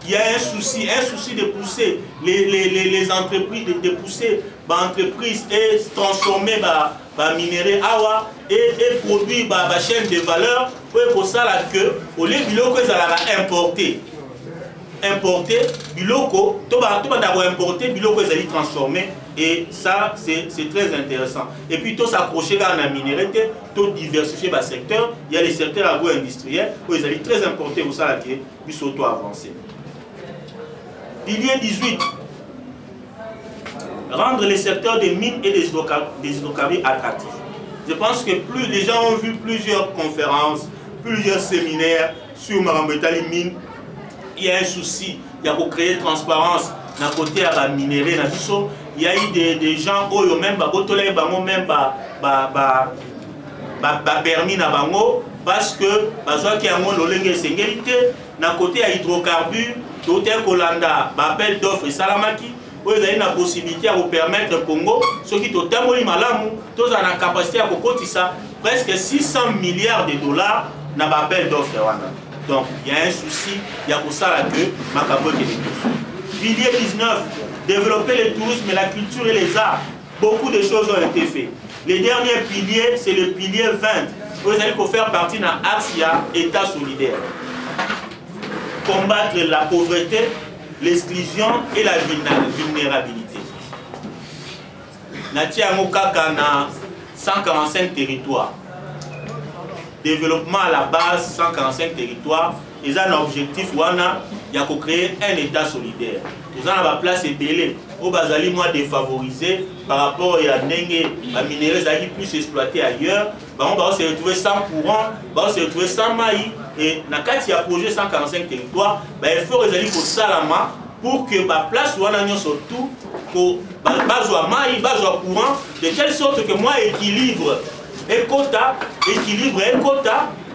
Il y a un souci de pousser les entreprises, de pousser les entreprises et transformer les minéraux awa et produire la chaîne de valeur pour ça que au lieu de importer biloko, tout d'abord importer biloko ils allaient transformer et ça c'est très intéressant. Et puis tout s'accrocher à la minéralité, tout diversifier le secteur. Il y a les secteurs agro-industriels où ils allaient très importer pour ça qui puisse auto-avancer. Pilier 18. Rendre les secteurs des mines et des hydrocarbures attractifs. Je pense que plus les gens ont vu plusieurs conférences, plusieurs séminaires sur Marambetali mine. Il y a un souci, il y a pour créer transparence dans le côté à la minerai, il y a eu des gens qui ont même permis na bango parce que parce qu'il y a un lolenge singélité dans le côté à hydrocarbures, l'hôtel Kolanda, appel d'offres Salamaki, où il y a une possibilité à vous permettre au Congo, ceux qui ont malamu, tous ont la capacité à cotiser presque 600 milliards de dollars dans l'appel d'offres. Donc, il y a un souci, il y a pour ça que Macabo est le pilier 19, développer le tourisme, la culture et les arts. Beaucoup de choses ont été faites. Le dernier pilier, c'est le pilier 20. Vous allez faire partie d'un axe, il y a État solidaire. Combattre la pauvreté, l'exclusion et la vulnérabilité. Natia Mokaka na 145 territoires. Développement à la base, 145 territoires. Ils ont un objectif, il y a créer un État solidaire. Ils ont la place ébélée. Au Bazali, moi, défavorisé par rapport à Nengue, la minerais qui puissent exploiter ailleurs. On va se retrouver sans courant, on va se retrouver sans maïs. Et dans le cas il y a projet 145 territoires, il faut réaliser pour Salama pour que la place soit surtout pour maïs, courant, de telle sorte que moi, équilibre et quota,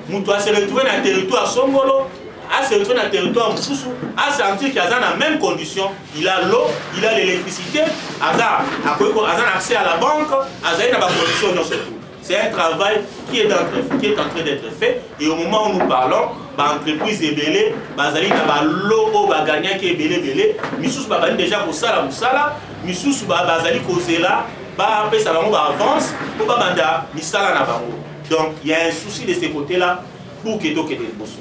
nous doit se retrouver dans le territoire Songolo, à se retrouver dans le territoire Moussou, à sentir qu'il y a dans la même condition, il a l'eau, il a l'électricité, il a accès à la banque, il a dans la condition surtout. C'est un travail qui est en train d'être fait et au moment où nous parlons, entreprise ebele bazali na ba lot ba gagnant qui ebele misusu ba bani déjà ko sala musala misusu ba bazali ko zela ba pesa bango ba avance pour ba banda misala na bango. Donc il y a un souci de ce côté là pour que to que des bosso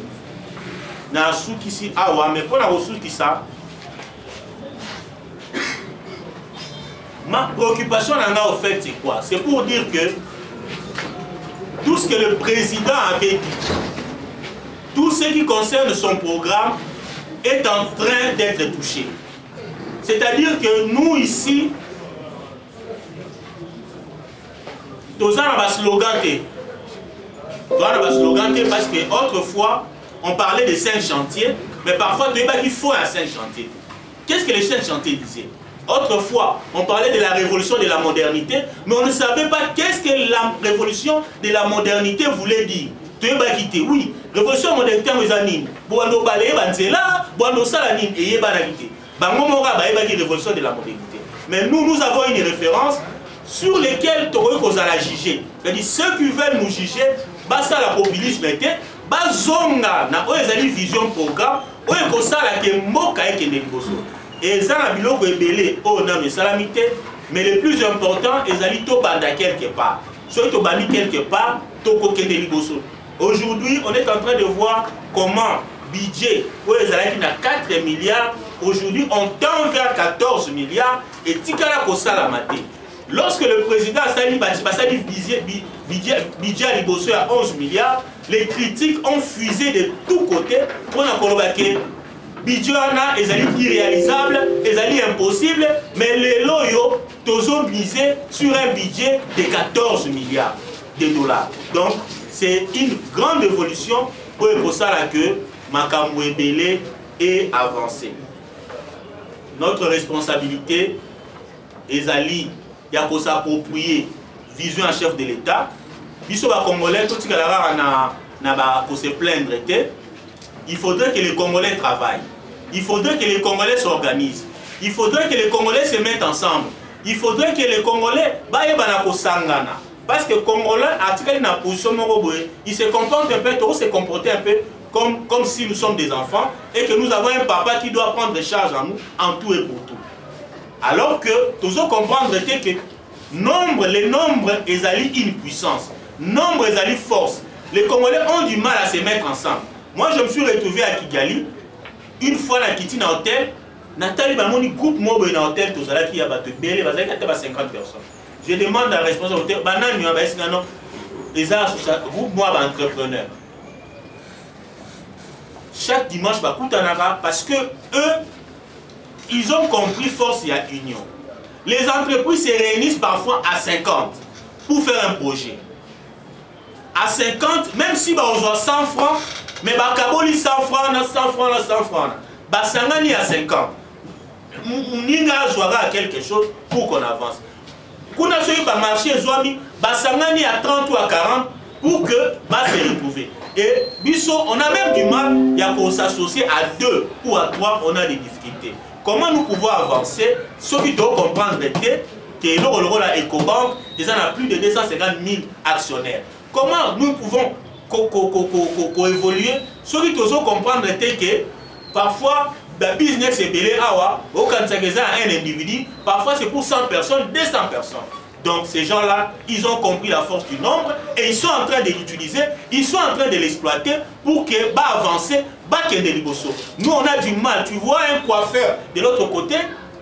na souki si awa mais pour la ressource qui ça. Ma préoccupation en fait c'est quoi? C'est pour dire que tout ce que le président avait dit, tout ce qui concerne son programme est en train d'être touché. C'est-à-dire que nous ici, nous avons un slogan parce que autrefois on parlait de 5 chantiers, mais parfois tu sais pas qu'il faut un 5 chantiers. Qu'est-ce que les 5 chantiers disaient? Autrefois, on parlait de la révolution de la modernité, mais on ne savait pas qu'est-ce que la révolution de la modernité voulait dire. Tu es quitter, oui. Révolution de la modernité, mes amis. Boando balé, banzela, boando salanim, et yebanagité. Bangomora, révolution de la modernité. Mais nous avons une référence sur lesquelles tu aurais la juger. C'est-à-dire, ceux qui veulent nous juger, ça la populisme était, zonga, na oezali vision programme, oezali ke moka eke negoso. Et ça n'a biloko ebele au nom de salamité, mais le plus important, ils allaient to banda quelque part. Soit to bandi quelque part, to kokende liboso. Aujourd'hui, on est en train de voir comment budget, où ils allaient na 4 milliards, aujourd'hui on tend vers 14 milliards et tikala ko salamate. Lorsque le président Sali Bassadi budget à liboso à 11 milliards, les critiques ont fusé de tous côtés pour la colobaquer. Budget est irréalisable, est impossible, mais les loyaux ont misé sur un budget de 14 milliards de dollars. Donc, c'est une grande évolution pour ça que Makambo Ebele est avancé. Notre responsabilité est de s'approprier vision à chef de l'État. Biso ba Congolais, tout ce qu'il y a se plaindre. Il faudrait que les Congolais travaillent. Il faudrait que les Congolais s'organisent. Il faudrait que les Congolais se mettent ensemble. Il faudrait que les Congolais sangana. Parce que les Congolais, ils se comportent un peu, se comporter un peu comme si nous sommes des enfants et que nous avons un papa qui doit prendre charge en nous, en tout et pour tout. Alors que tous comprendre que les nombres, ils ont une puissance. Nombre, ils ont une force. Les Congolais ont du mal à se mettre ensemble. Moi, je me suis retrouvé à Kigali, une fois dans Kiti dans l'hôtel, Nathalie Bamoni groupe moi dans l'hôtel, tout ça là qui a battu belé, parce qu'il y a 50 personnes. Je demande à la responsable de l'hôtel, les arts groupe moi entrepreneur. Chaque dimanche, parce que eux, ils ont compris force et union. Les entreprises se réunissent parfois à 50 pour faire un projet. À 50, même si on a 100 francs, mais Bakaboli 100 francs, 100 francs, 100 francs. Basangani à 50. Ninga jouera à quelque chose pour qu'on avance. Kuna soyi ba marché Zouami, Basangani à 30 ou à 40 pour que va se retrouver. Et Bisso, on a même du mal pour s'associer à 2 ou à 3, on a des difficultés. Comment nous pouvons avancer? Ceux qui doivent comprendre que le Ecobank, ils en a plus de 250 000 actionnaires. Comment nous pouvons évoluer? Ceux qui doivent comprendre que parfois, le business est belé awa, au un individu, parfois c'est pour 100 personnes, 200 personnes. Donc ces gens-là, ils ont compris la force du nombre et ils sont en train de l'utiliser, ils sont en train de l'exploiter pour que avancer, nous on a du mal. Tu vois un coiffeur de l'autre côté,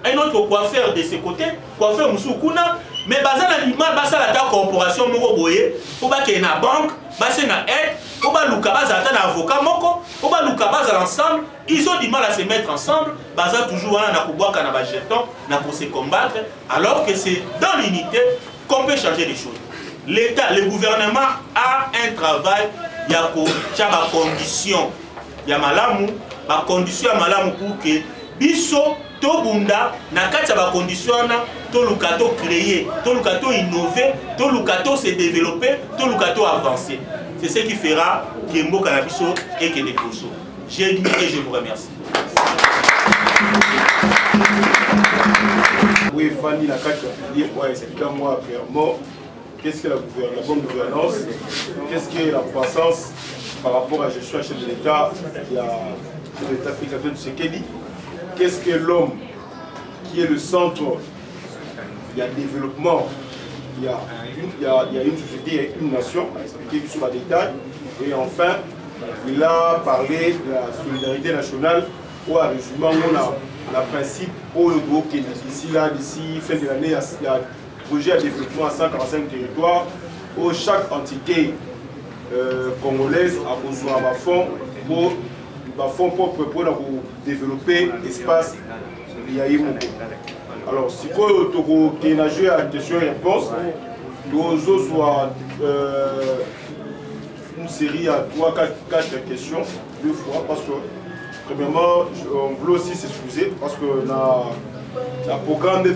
un autre coiffeur de ce côté, coiffeur Moussoukouna, mais bazana du mal, bazana la corporation Mouroboye, pour qu'il y ait une banque, bazana aide, pour que bazana un avocat moko, pour que bazana ensemble, ils ont du mal à se mettre ensemble, bazana toujours un akubwaka na bajeton, na pour se combattre, alors que c'est dans l'unité qu'on peut changer les choses. L'État, le gouvernement a un travail, il y a des conditions. Il y a malamu, ma condition malamu pour que biso to bunda na kati ya ba condition na to lukato créer, to lukato innover, to lukato se développer, to lukato avancer. C'est ce qui fera que mboka na biso et que les poso. J'ai dit et je vous remercie. Oui, Fanny, la carte dire ouais, c'est moi clairement. Qu'est-ce que la bonne gouvernance? Qu'est-ce que la croissance? par rapport à la gestion à chef de l'État, il y a le chef de l'État Félix Antoine Tshisekedi. Qu'est-ce que l'homme qui est le centre? Il y a développement, il y a une société, il y a une nation, à expliquer sur la détail. Et enfin, il a parlé de la solidarité nationale, où à résumé, on a le principe ici, là, d'ici fin de l'année, il y a un projet de développement à 145 territoires, où chaque entité congolaise a besoin d'un fonds pour développer l'espace Yaïmoko. Alors, si vous avez à une question et réponse, nous soit une série à 3-4 questions, 2 fois, parce que, premièrement, on voulait aussi s'excuser, parce que le programme de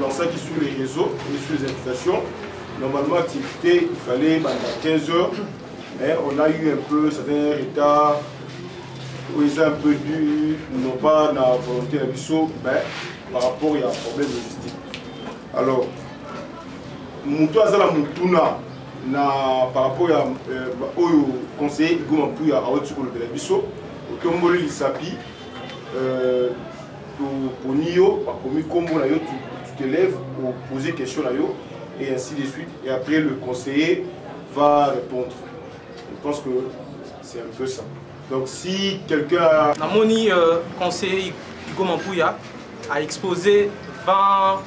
lancer qui sur les réseaux et sur les invitations, normalement, activité, il fallait 15 heures, mais on a eu un peu certains retards, où ils ont un peu dû, non pas dans la volonté de l'Abisso, mais par rapport à un problème logistique. Alors, Moutou Azala Moutouna, par rapport au conseiller Igo Mampuya à Otsuko de l'Abisso, au Tomboli Lissapi, pour Nio, pour Mikombo, tu te lèves pour poser des questions, et ainsi de suite. Et après, le conseiller va répondre. Je pense que c'est un peu ça. Donc si quelqu'un a... Namoni conseiller Igo Mampuya a exposé 20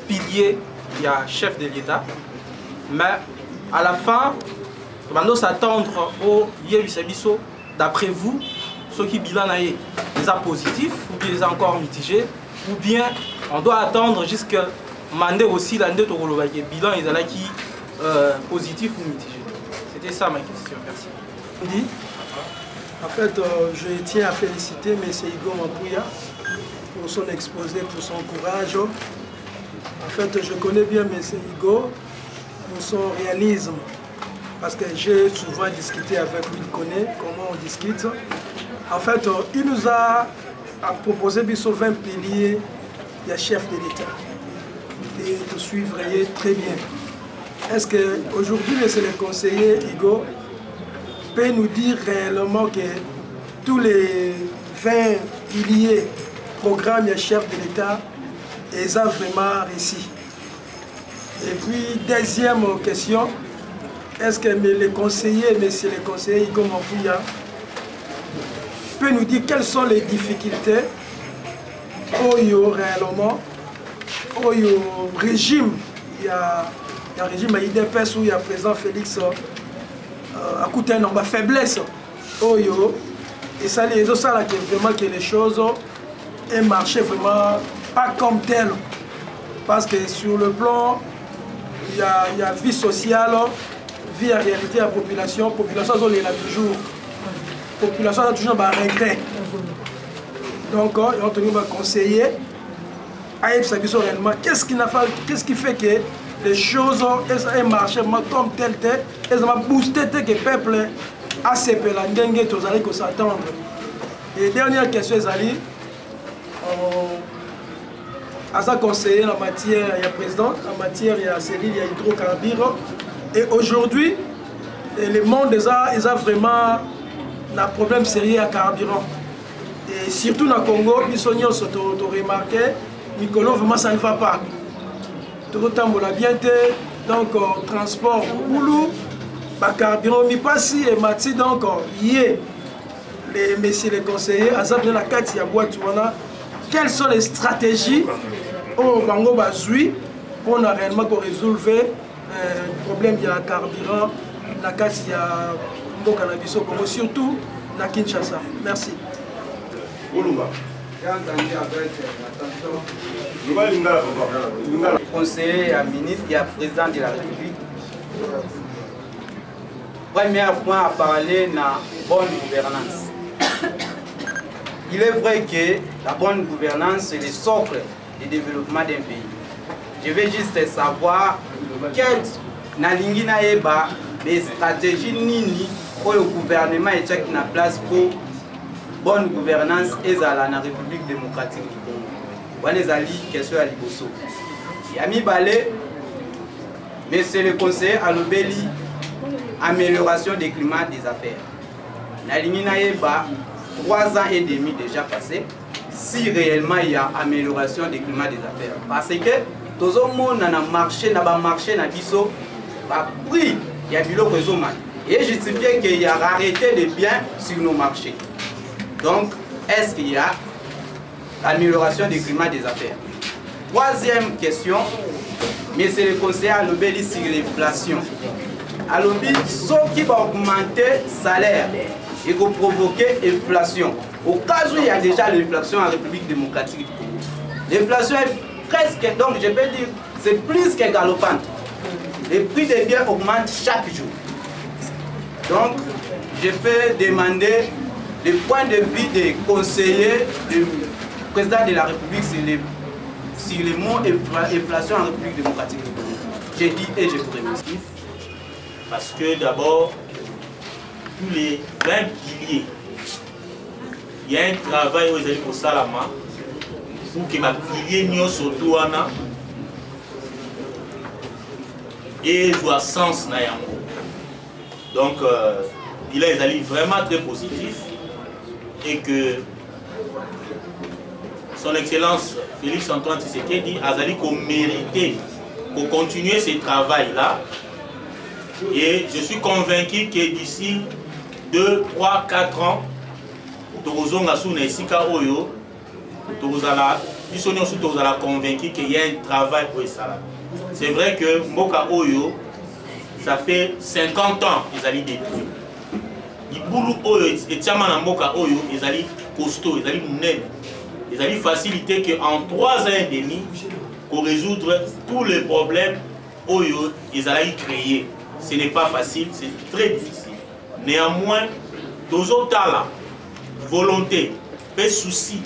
piliers, il y a chef de l'État, mais à la fin, on doit s'attendre au Yebisabiso, d'après vous, ce qui bilan est positif ou bien encore mitigé, ou bien on doit attendre jusqu'à Mandé aussi l'année de bilan est qui positif ou mitigé. C'était ça ma question, merci. En fait, je tiens à féliciter M. Igo Mampuya pour son exposé, pour son courage. En fait, je connais bien M. Igo pour son réalisme, parce que j'ai souvent discuté avec lui, il connaît comment on discute. En fait, il nous a proposé 20 piliers, il y a chef de l'État. Et de suivre très bien. Est-ce qu'aujourd'hui, le conseiller Igo peut nous dire réellement que tous les 20 piliers programmes et chefs de l'État, ils ont vraiment réussi? Et puis, deuxième question, est-ce que les conseillers, monsieur le conseiller Igo Mampuya, peut nous dire quelles sont les difficultés au réellement, au régime, il y a un régime à IDPS où il y a président Félix à côté de ma faiblesse, et ça les autres ça là que vraiment que les choses aient marché vraiment pas comme tel, parce que sur le plan il y a vie sociale, vie à réalité à la population est toujours, population a toujours un regret, donc on a tenu à conseiller à Epsabiso réellement qu'est-ce qui fait que les choses ont marché comme tel, elles ont boosté que le peuple a séparé la dengue, tous allez que s'attendre. Et dernière question, Zali, à sa conseiller en matière, il y a président, en matière, il y a cellule, il y a hydrocarbures. Et aujourd'hui, le monde ils ont vraiment un problème sérieux à carburant. Et surtout dans le Congo, ils sont remarqué, Nicolas, vraiment ça ne va pas. Tout le temps, bien donc transport boulot, carburant, mais pas si et mati donc les messieurs les conseillers, à de la carte, il y a boîte, quelles sont les stratégies au Bango Bazoui pour réellement résoudre le problème de la carburant, la carte, il y a un cannabis au Congo, surtout à Kinshasa. Merci. Conseiller à ministre et à président de la République. Premier point à parler de la bonne gouvernance. Il est vrai que la bonne gouvernance est le socle du développement d'un pays. Je vais juste savoir quelle des stratégies nini pour le gouvernement et qui na place pour bonne gouvernance et à la République démocratique du Congo. Voilà les questions à Liboso. Yami Balé, monsieur le conseiller à l'Obéli, amélioration des climats des affaires. 3 ans et demi déjà passé, si réellement il y a amélioration du climat des affaires. Parce que tout le monde a marché, na biso, prix, il y a bilo réseau et justifié qu'il y a rareté des biens sur nos marchés. Donc, est-ce qu'il y a amélioration du climat des affaires? Troisième question, mais c'est le conseiller à l'obéli sur l'inflation. À l'obéli, ce qui va augmenter le salaire et va provoquer l'inflation. Au cas où il y a déjà l'inflation en République démocratique du Congo. L'inflation est presque, donc je peux dire, c'est plus que galopante. Les prix des biens augmentent chaque jour. Donc, je peux demander le point de vue des conseillers du président de la République sur les mots inflation en République démocratique du Congo. J'ai dit et je vous remercie. Parce que d'abord, tous les 20 piliers, il y a un travail où ils allaient pour Salama pour que ma pilier n'y surtout et soit sens na yango. Donc, il est allé vraiment très positif et que son Excellence Félix Antoine Tshisekedi a allé mériter pour continuer ce travail-là. Et je suis convaincu que d'ici 2, 3, 4 ans, convaincu qu'il y a un travail pour ça. C'est vrai que Mboka Oyo, ça fait 50 ans qu'ils allaient détruire. Les boulot Oyo et Tchamana Mboka Oyo, ils allaient costaud, ils allaient mouner. Ils allaient faciliter qu'en 3 ans et demi, pour résoudre tous les problèmes Oyo, ils allaient créer. Ce n'est pas facile, c'est très difficile. Néanmoins, deux autres là, volonté, peu souci,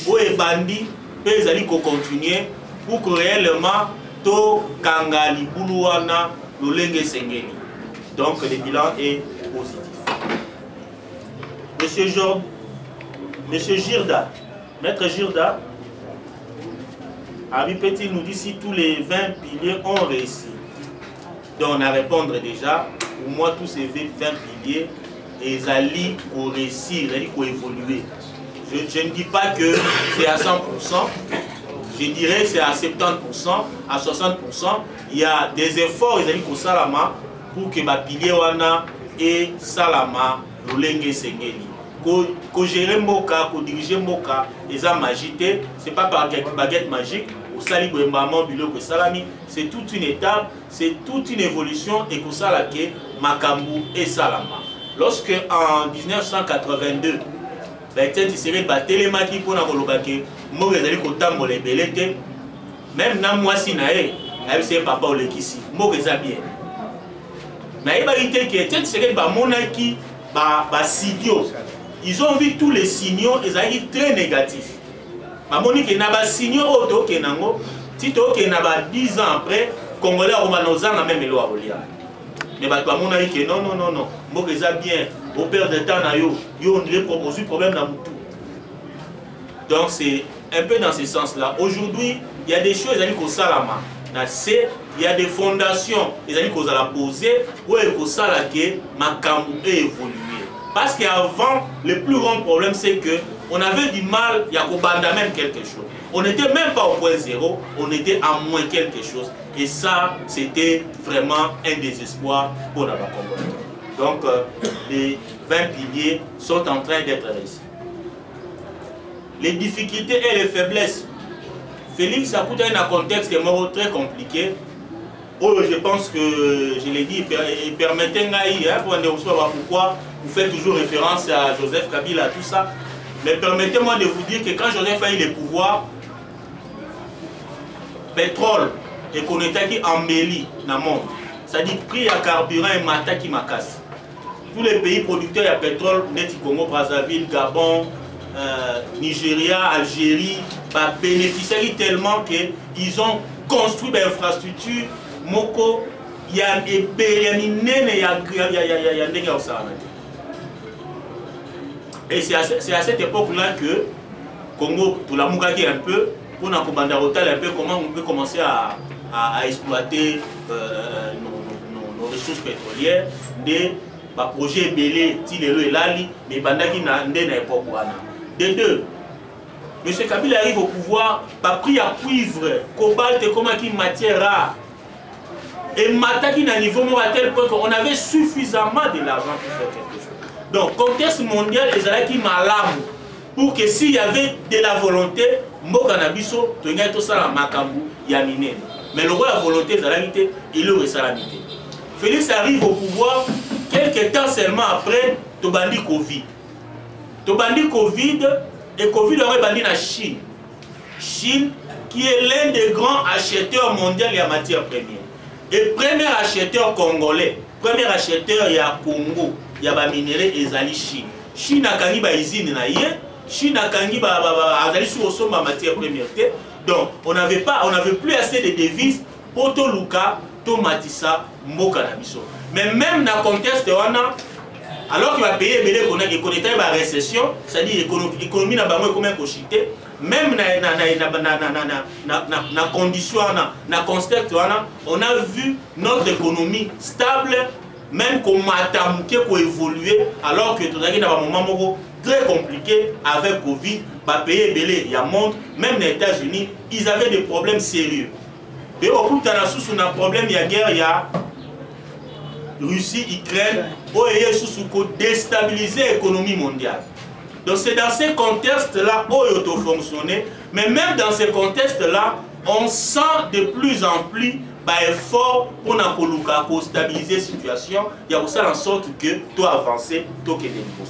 ou et bandit, peut aller continuer pour que réellement to kangali buluana lolenge sengeni. Donc le bilan est positif. Monsieur Girda, Maître Girda, Abi Petit nous dit si tous les 20 piliers ont réussi. Donc on a répondre déjà, pour moi tous ces 20 piliers, ils allaient réussir, ils allaient évoluer. Je ne dis pas que c'est à 100%, je dirais que c'est à 70%, à 60%. Il y a des efforts, ils allaient au Salama pour que ma pilier wana et Salama l'olenge sengeni. Ko gérer Moka, ko diriger Moka, ils ont magité, c'est pas par baguette magique. C'est toute une étape, c'est toute une évolution et que ça Makambu et Salama. Lorsque en 1982, même na moi si nae, c'est papa ou l'équipe, moi bien. Mais ils ont vu tous les signaux, ils ont été très négatifs. Mamoni ke naba signaux auto ke nango tito ke naba 10 ans après Congolais romanoza na même loi olia. Mais ba to amona ke non mboka eza bien au père de temps na yo on dirait proposer problème na mutu. Donc c'est un peu dans ce sens-là. Aujourd'hui, il y a des choses ali ko salama. Na c'est il y a des fondations, ils ali ko la poser ou ko sala ke makambu évoluer. Parce qu'avant le plus grand problème c'est que on avait du mal, il y a même quelque chose. On n'était même pas au point zéro, on était à moins quelque chose. Et ça, c'était vraiment un désespoir pour la Congolais. Donc, les 20 piliers sont en train d'être réussis. Les difficultés et les faiblesses. Félix a coûté un contexte très compliqué. Oh, je pense que, je l'ai dit, permettez-moi, pourquoi vous faites toujours référence à Joseph Kabila, tout ça. Mais permettez-moi de vous dire que quand Joseph a eu le pouvoir, pétrole et qu'on était qui embellit dans le monde, c'est-à-dire prix à carburant et matin qui m'acasse. Tous les pays producteurs de pétrole, Congo, Brazzaville, Gabon, Nigeria, Algérie, bénéficient tellement qu'ils ont construit des infrastructures, Moko, il y a des et c'est à cette époque-là que Congo, tout la Mougaki un peu, pour nous Bandarotal un peu comment on peut commencer à exploiter nos ressources pétrolières. ba projet belé ti lelo elali mais bandaki na ndé na époque wana. De deux, M. Kabila arrive au pouvoir, pas pris à cuivre, cobalt comme une matière rare. Et mataki na niveau à tel point qu'on avait suffisamment de l'argent pour faire quelque chose. Donc, contexte mondial, les gens qui m'alarment pour que s'il y avait de la volonté, Mboka Nabiso, tu as tout ça la Makambu, Yamine. Mais le roi la volonté, il aurait salamité. Félix arrive au pouvoir quelques temps seulement après Tobandi Covid. Tobandi Covid et Covid aurait bandi la Chine. Chine qui est l'un des grands acheteurs mondiaux de matières premières. Et premier acheteur congolais, premier acheteur il y a Congo, il y a des minéraux et Zali Chine. Chine a kangi ba usine na ye, Chine a kangi ba azali sur somba matière première. Donc on n'avait plus assez de devises pour to luka, to matissa, mboka na biso. Mais même dans le contexte alors qu'il va payer belé qu'on a la récession, c'est-à-dire l'économie n'a pas comment cochiter, même na condition na contexte on a vu notre économie stable, même qu'on matamuke pour évoluer, alors que tout à l'heure un moment très compliqué avec Covid, va payer belé, il y a monde, même les États-Unis, ils avaient des problèmes sérieux. Et au bout on a un problème, il y a guerre, il y a Russie, Ukraine, où il y a déstabiliser l'économie mondiale. Donc c'est dans ces contextes-là où il faut fonctionner, mais même dans ces contextes-là, on sent de plus en plus d'efforts pour stabiliser la situation. Il y a aussi en sorte que tout avancer, tout que des niveaux.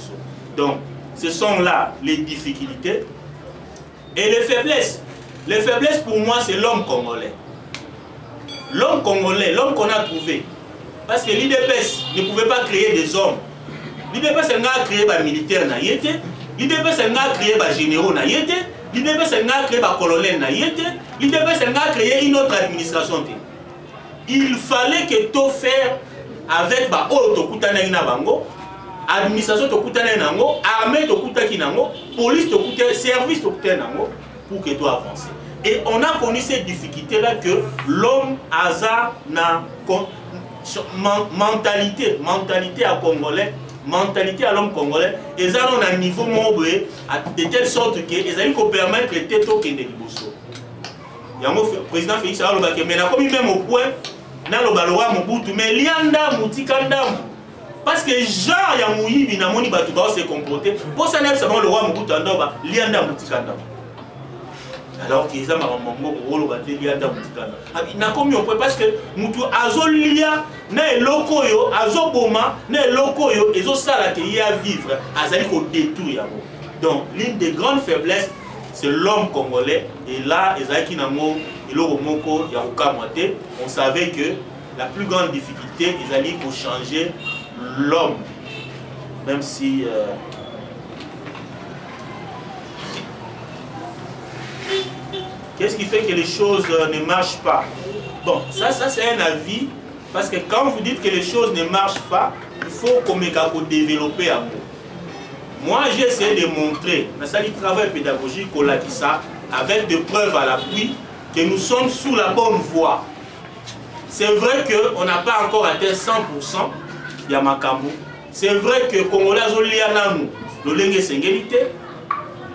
Donc ce sont là les difficultés et les faiblesses. Les faiblesses pour moi c'est l'homme congolais. L'homme congolais, l'homme qu'on a trouvé. Parce que l'IDPS ne pouvait pas créer des hommes. L'IDPS a créé des militaires, l'IDPS a créé des généraux, l'IDPS a créé des colonels, l'IDPS a créé une autre administration. Il fallait que tout faire avec administration, armée, police, service pour que tout avance. Et on a connu ces difficultés-là que l'homme hasard n'a mentalité à Congolais, mentalité à l'homme congolais, et ça on a un niveau mobile de telle sorte que ils allaient permettre que les taux qui ne liboso. Il y a un président Félix Tshisekedi mais comme même au point dans le balois Mobutu mais lianda mutikanda parce que genre ya muyibi na moni batu ba se comporter pour ça n'est seulement le roi Mobutu andoba lianda mutikanda. Alors qu'ils ont un rôle parce que nous azolia na lokoyo azoboma na lokoyo ezo sala ke ya vivre azali ko détruire. Donc l'une des grandes faiblesses c'est l'homme congolais et là ezaki nango eloko moko ya ukamate on savait que la plus grande difficulté ezali pour changer l'homme même si qu'est-ce qui fait que les choses ne marchent pas? Bon, ça c'est un avis, parce que quand vous dites que les choses ne marchent pas, il faut qu'on développer un mot. Moi, j'ai essayé de montrer, dans ce travail pédagogique, avec des preuves à l'appui, que nous sommes sous la bonne voie. C'est vrai qu'on n'a pas encore atteint 100% Yamakambu. C'est vrai que Congolais Zoliananou, le Lengue Sengélité,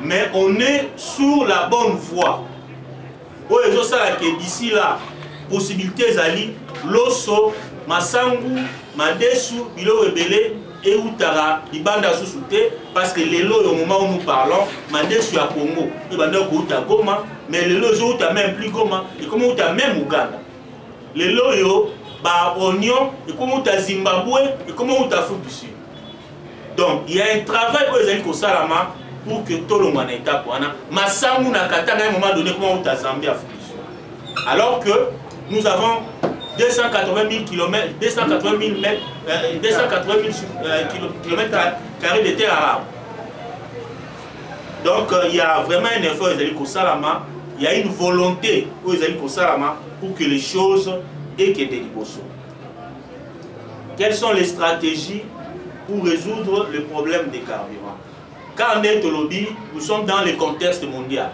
mais on est sur la bonne voie. D'ici là, possibilité zali, loso, masangu, madesu, bilo rebele, et outara, ibanda sous-souté, parce que les lots au moment où nous parlons, madesu à Congo, ibanda kouta Goma, mais les lots où même plus Goma, et comme où même Ouganda. Les lots ba oignon, et comme où Zimbabwe, et comme où Afrique du Sud. Donc, il y a un travail où les amis salama pour que tout le monde ait étape. Massangu Nakata, à un moment donné, comment on Zambie Afrique du Sud. Alors que nous avons 280 000 km, 280 000 km carrés de terre arabe. Donc, il y a vraiment un effort aux Salama, il y a une volonté aux Salama pour que les choses aient que des libosos. Quelles sont les stratégies pour résoudre le problème des carburants? Quand on est au lobby, nous sommes dans le contexte mondial.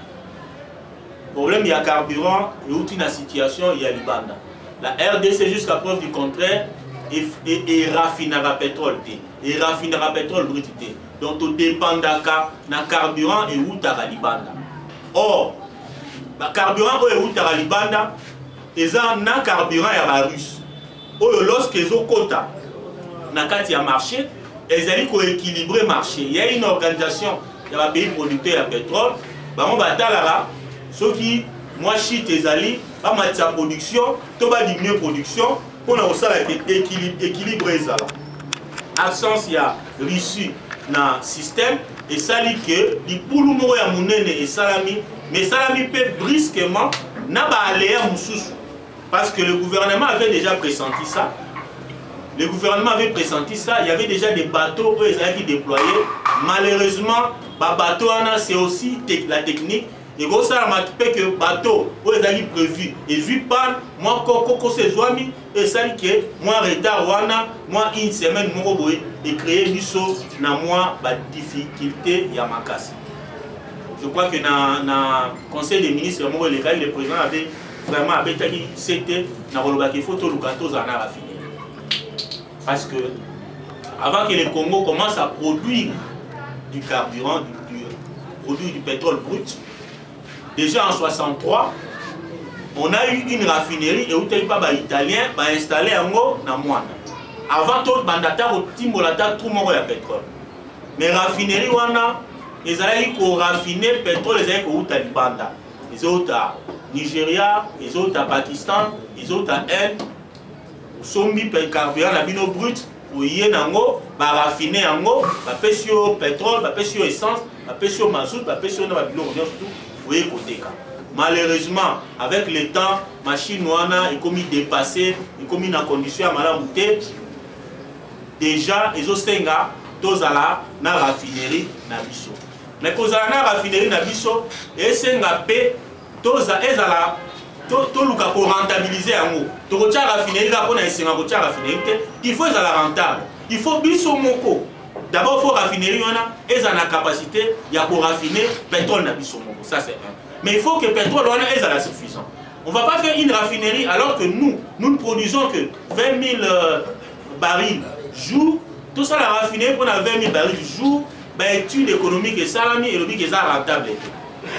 Le problème, il y a carburant, il y a une situation, il y a l'Ibanda. La RDC, jusqu'à preuve du contraire, et raffinera pétrole et raffinera pétrole brut donc to dépendaka na carburant et outaka libanda. Or ba carburant oyo outaka libanda eza na carburant ya ba russe oyo lorsque ezokota na kati ya marché ezali ko équilibrer marché. Il y a une organisation ya ba pays producteurs ya pétrole bango batalaka soki moi shit ezali ba matisa production to ba diminuer production pour na osala équilibre ezala. Absence ya Russie na système et sali que li pulu moko ya munene et salami mais salami peut brusquement na ba aléa mususu parce que le gouvernement avait déjà pressenti ça. Le gouvernement avait pressenti ça, il y avait déjà des bateaux qui déployés. Malheureusement, les bateaux c'est aussi la technique. Et ça m'a fait que bateau est prévu. Et vu pas moi coco c'est zoami et ça que moi retard wana moi une semaine moi et créer du saut na moi ba difficulté ya makasi. Je crois que na conseil des ministres moi le président avait vraiment abetaki c'était na rolobaki photo lukato za na raffiné. Parce que avant que le Congo commence à produire du carburant, du pétrole brut, déjà en 63, on a eu une raffinerie et où les Italiens ont installé un mot dans Moana. Avant tout, bandata au Timbolata tout le monde a pétrole. Mais raffinerie wana, ils allaient raffiner pétrole, ils allaient au Talibanda, ils ont à Nigeria, ils ont à Pakistan, ils ont à Inde. Sombi carburant la bino brut ou yenango ba raffiner yango ba pesio pétrole ba pesio essence ba pesio mazout ba pesio na ba bino surtout voyez côté ka. Malheureusement avec le temps machine wana est commis dépassé est commis en condition à malamuté déjà ils ont senga tozala na raffinerie na biso mais kozala na raffinerie na biso et senga pe toza ezala tout le cas pour rentabiliser un mot. Tu retiens raffinerie là pour essayer de raffinerie. Il faut la rentable. Il faut biso moko. D'abord il faut raffinerie on a et ça a capacité il y a pour raffiner pétrole na biso moko. Ça c'est un. Mais il faut que pétrole on a la suffisant. On va pas faire une raffinerie alors que nous ne produisons que 20 000 barils jour. Tout ça la raffinerie pour 20 000 barils jour. Ben étude économique et salami et le but est rentable.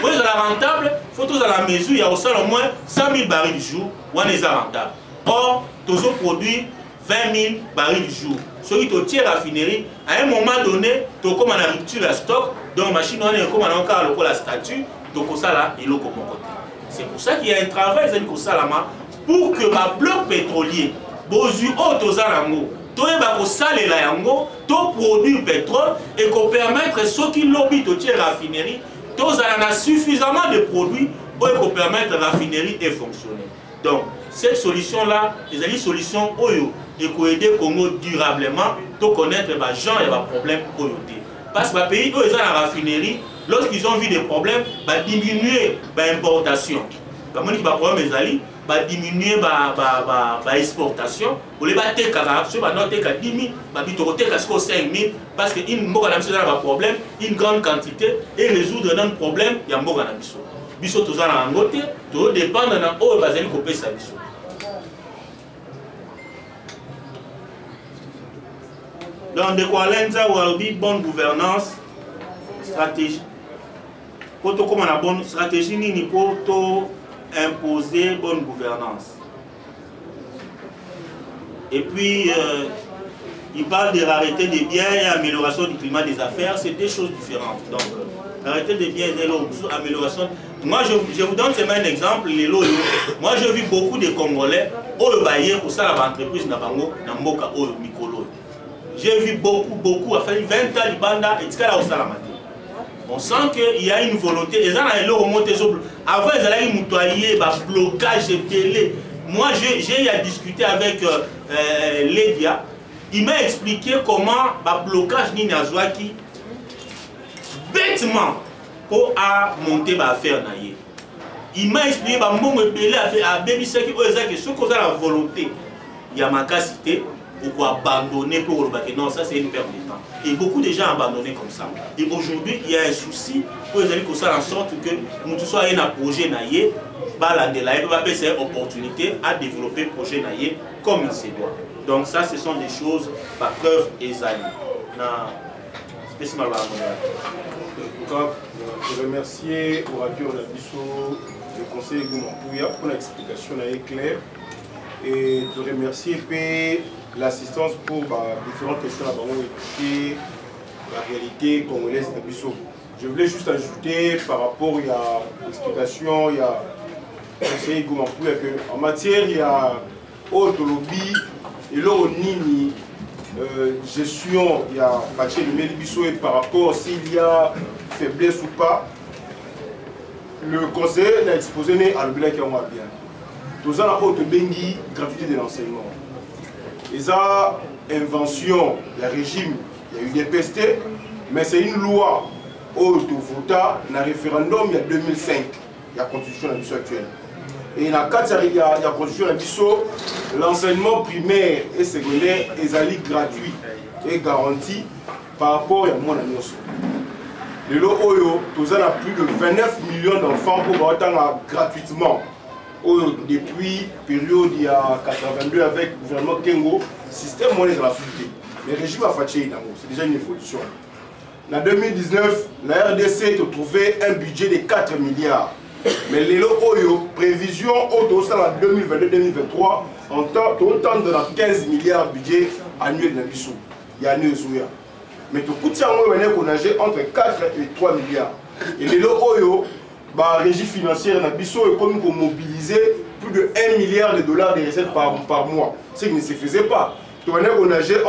Pour être rentable, il faut que la mesure, il y a au moins 100 000 barils du jour, on est rentable. Or, tous les produits 20 000 barils du jour. Ce qui est au raffinerie, à un moment donné, tu as comme une rupture de stock, donc la machine on est comme un la statue, donc ça là, il est comme côté. C'est pour ça qu'il y a un travail pour que le bloc pétrolier, bozu otozalango, to eba ko salela yango, to produire pétrole et qu'on permettre ceux qui lobby au raffinerie. Tous en a suffisamment de produits pour permettre la raffinerie de fonctionner. Donc, cette solution-là, c'est une solution qui peut aider le Congo durablement pour connaître les gens et les problèmes. Parce que les pays où ils ont la raffinerie, lorsqu'ils ont vu des problèmes, ils diminuer l'importation. Comme on dit, diminuer l'exportation. Pour les battre, si on a 10 000, on 5 000, parce qu'une problème, une grande quantité, et résoudre un problème, il y a un problème. Biso tous en côté, tout dépend de la haut basé de sa biso. Donc, de quoi l'enza ou bonne gouvernance, stratégie. Quand on a bonne stratégie, ni pour imposer bonne gouvernance. Et puis, il parle de rareté des biens et amélioration du climat des affaires, c'est deux choses différentes. Donc, rareté des biens et amélioration. Moi, je vous donne seulement un exemple. Moi, j'ai vu beaucoup de Congolais au baillé pour ça l'entreprise Nabango, Namboka, au Mikolo. J'ai vu beaucoup, à faire 20 ans, Libanda et Tkala au Salamati. On sent qu'il y a une volonté. Avant, ils allaient moutoyer, blocage, télé. Moi, j'ai à discuter avec Lédia. Il m'a expliqué comment le blocage ni Nazwaki bêtement pour monter l'affaire. Il m'a expliqué que mon à Baby Seki, ce qu'on a la volonté, il y a ma capacité. pour abandonner, pour le baquer. Non, ça c'est une perte de temps. Et beaucoup de gens ont abandonné comme ça. Et aujourd'hui, il y a un souci pour les amis en sorte que nous tous soyons un projet naïe, c'est une opportunité à développer le projet naïe comme il se doit. Donc ça, ce sont des choses par preuve et amis. Je remercie l'orateur Nabiso, le conseil Goumapouya pour l'explication claire et de remercier l'assistance pour différentes questions et la réalité congolaise Nabiso. Je voulais juste ajouter par rapport à l'explication, il y a le conseil Goumapouya qu'en matière, il y a autre lobby et là on nini gestion, il y a Paché de Mélibiso et par rapport s'il y a faiblesse ou pas, le conseil a exposé à l'objet qui est bien. Tout ça, la haute bengi, gratuité de l'enseignement. Et ça, invention, le régime, il y a eu des pestes, mais c'est une loi haute vota, dans le référendum, il y a 2005, il y a la constitution de la actuelle. Et dans le cadre il y a la constitution de l'enseignement primaire et secondaire est gratuit et garanti par rapport à mon ami. Le lot Oyo, tout ça a plus de 29 millions d'enfants pour attendre gratuitement. Depuis la période il y a 82 avec le gouvernement Kengo, système monnaie de la société. Le régime a fatigué, c'est déjà une évolution. En 2019, la RDC a trouvé un budget de 4 milliards. Mais les lots Oyo, prévision en 2022-2023, on tente de 15 milliards de budget annuel de Bissou. Il y a une souya. Mais tout le monde qu'on a entre 4 et 3 milliards. Et les lots Oyo, la régie financière de Bissou est comme pour mobiliser plus de 1 milliard de dollars de recettes par mois. Ce qui ne se faisait pas. On a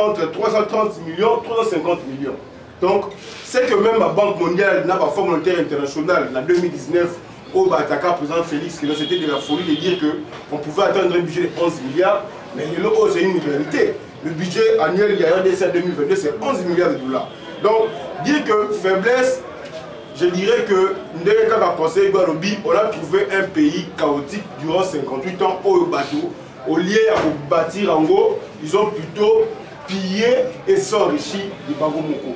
entre 330 millions et 350 millions. Donc, c'est que même la Banque mondiale n'a pas Fonds monétaire international en 2019. Au Bataka, président Félix, c'était de la folie de dire qu'on pouvait atteindre un budget de 11 milliards, mais c'est une réalité. Le budget annuel il y a RDC 2022, c'est 11 milliards de dollars. Donc, dire que faiblesse, je dirais que dans le conseil Guarobi, on a trouvé un pays chaotique durant 58 ans au bateau. Au lieu de bâtir en gros, ils ont plutôt pillé et s'enrichi du Bagomoko.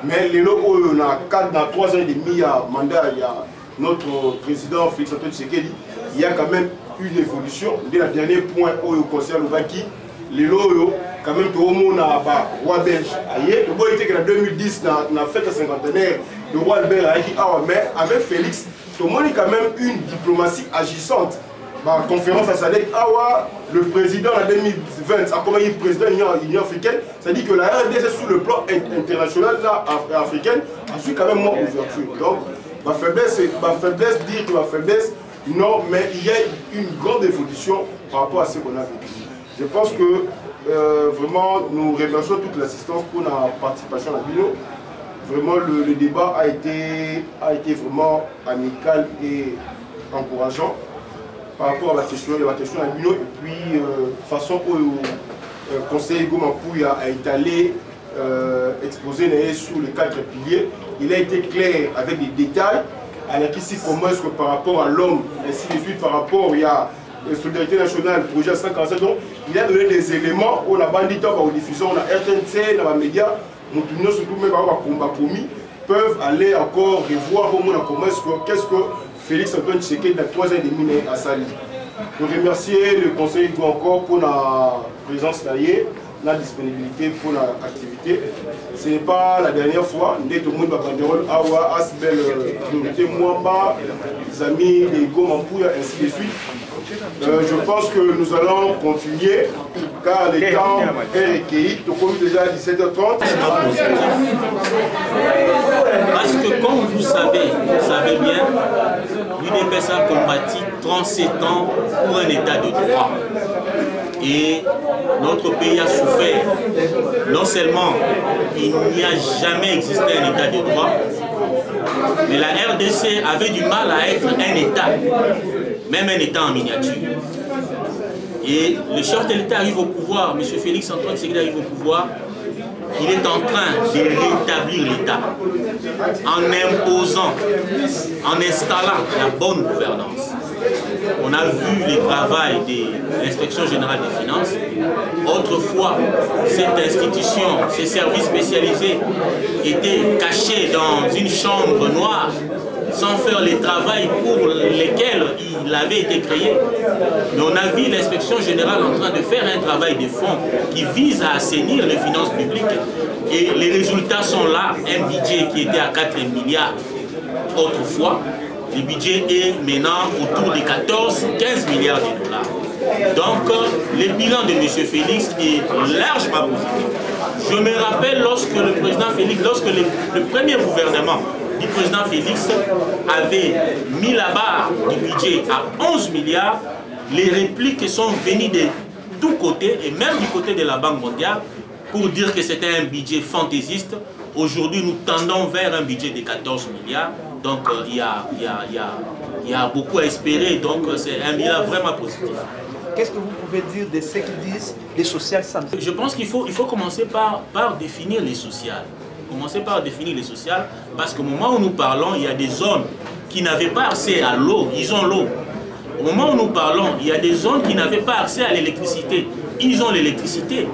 Mais les lots, on a 3 ans et demi, il y a mandat, il y a notre président Félix Antoine Tshisekedi, il y a quand même une évolution. Dès le dernier point où il concerne le Baki, les lots, quand même, tout le monde a roi belge. Le bon était qu'en 2010, on a fait le cinquantenaire, le roi belge a dit, ah mais avec Félix, tout le monde a quand même une diplomatie agissante. La conférence à Sadek, le président en 2020 a accompagné le président de l'Union africaine, ça dit que la RDC sur le plan international africain a su quand même moins ouverture. Donc, ma faiblesse, dire que ma faiblesse, non, mais il y a une grande évolution par rapport à ce qu'on a vécu. Je pense que vraiment, nous remercions toute l'assistance pour la participation à la vidéo. Vraiment, le débat a été vraiment amical et encourageant par rapport à la question à la vidéo. Et puis, façon où le conseil Goumapouya a étalé, exposé sur les 4 piliers. Il a été clair avec des détails. Ici, comment est-ce que par rapport à l'homme, ainsi de suite, par rapport à la solidarité nationale, le projet 147, donc il a donné des éléments où on a bandit aux diffusions, on a RTNC, dans les médias, nous surtout même combat commis, peuvent aller encore revoir comment qu'est-ce que Félix Antoine Tshisekedi dans 3 ans et demi à Sali. Je remercie le conseil encore pour la présence taillée, la disponibilité pour l'activité. Ce n'est pas la dernière fois, dès tout le monde va banderole Awa, Asbel, priorité Mwamba, les amis des Gomampouya, ainsi de suite. Je pense que nous allons continuer car le temps est recueilli. Donc, on est déjà à 17h30. Parce que comme vous savez bien, l'UDPS a combattu 37 ans pour un état de droit. Et notre pays a souffert. Non seulement il n'y a jamais existé un état de droit, mais la RDC avait du mal à être un état, même un état en miniature. Et le chef de l'État arrive au pouvoir, M. Félix Antoine Tshisekedi arrive au pouvoir, il est en train de rétablir l'État en imposant, en installant la bonne gouvernance. on a vu le travail de l'Inspection générale des finances. Autrefois, cette institution, ces services spécialisés étaient cachés dans une chambre noire sans faire le travail pour lequel il avait été créé. Mais on a vu l'Inspection générale en train de faire un travail de fond qui vise à assainir les finances publiques. Et les résultats sont là. Un budget qui était à 4 milliards autrefois, le budget est maintenant autour de 14-15 milliards de dollars. Donc, le bilan de M. Félix est largement positif. Je me rappelle lorsque le président Félix, lorsque le premier gouvernement du président Félix avait mis la barre du budget à 11 milliards, les répliques sont venues de tous côtés, et même du côté de la Banque mondiale, pour dire que c'était un budget fantaisiste. Aujourd'hui, nous tendons vers un budget de 14 milliards. Donc, il y a beaucoup à espérer. Donc, c'est un bilan vraiment positif. Qu'est-ce que vous pouvez dire de ce qu'ils disent les sociales santé? Je pense qu'il faut commencer par définir les sociales. Commencer par définir les sociales, parce qu'au moment où nous parlons, il y a des zones qui n'avaient pas accès à l'eau, ils ont l'eau. Au moment où nous parlons, il y a des zones qui n'avaient pas accès à l'électricité, ils ont l'électricité.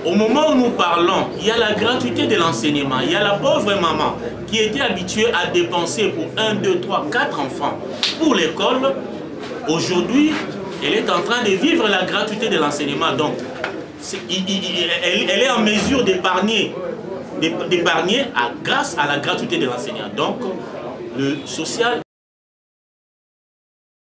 Au moment où nous parlons, il y a la gratuité de l'enseignement, il y a la pauvre maman qui était habituée à dépenser pour 1, 2, 3, 4 enfants pour l'école. Aujourd'hui, elle est en train de vivre la gratuité de l'enseignement. Donc, elle est en mesure d'épargner grâce à la gratuité de l'enseignant. Donc, le social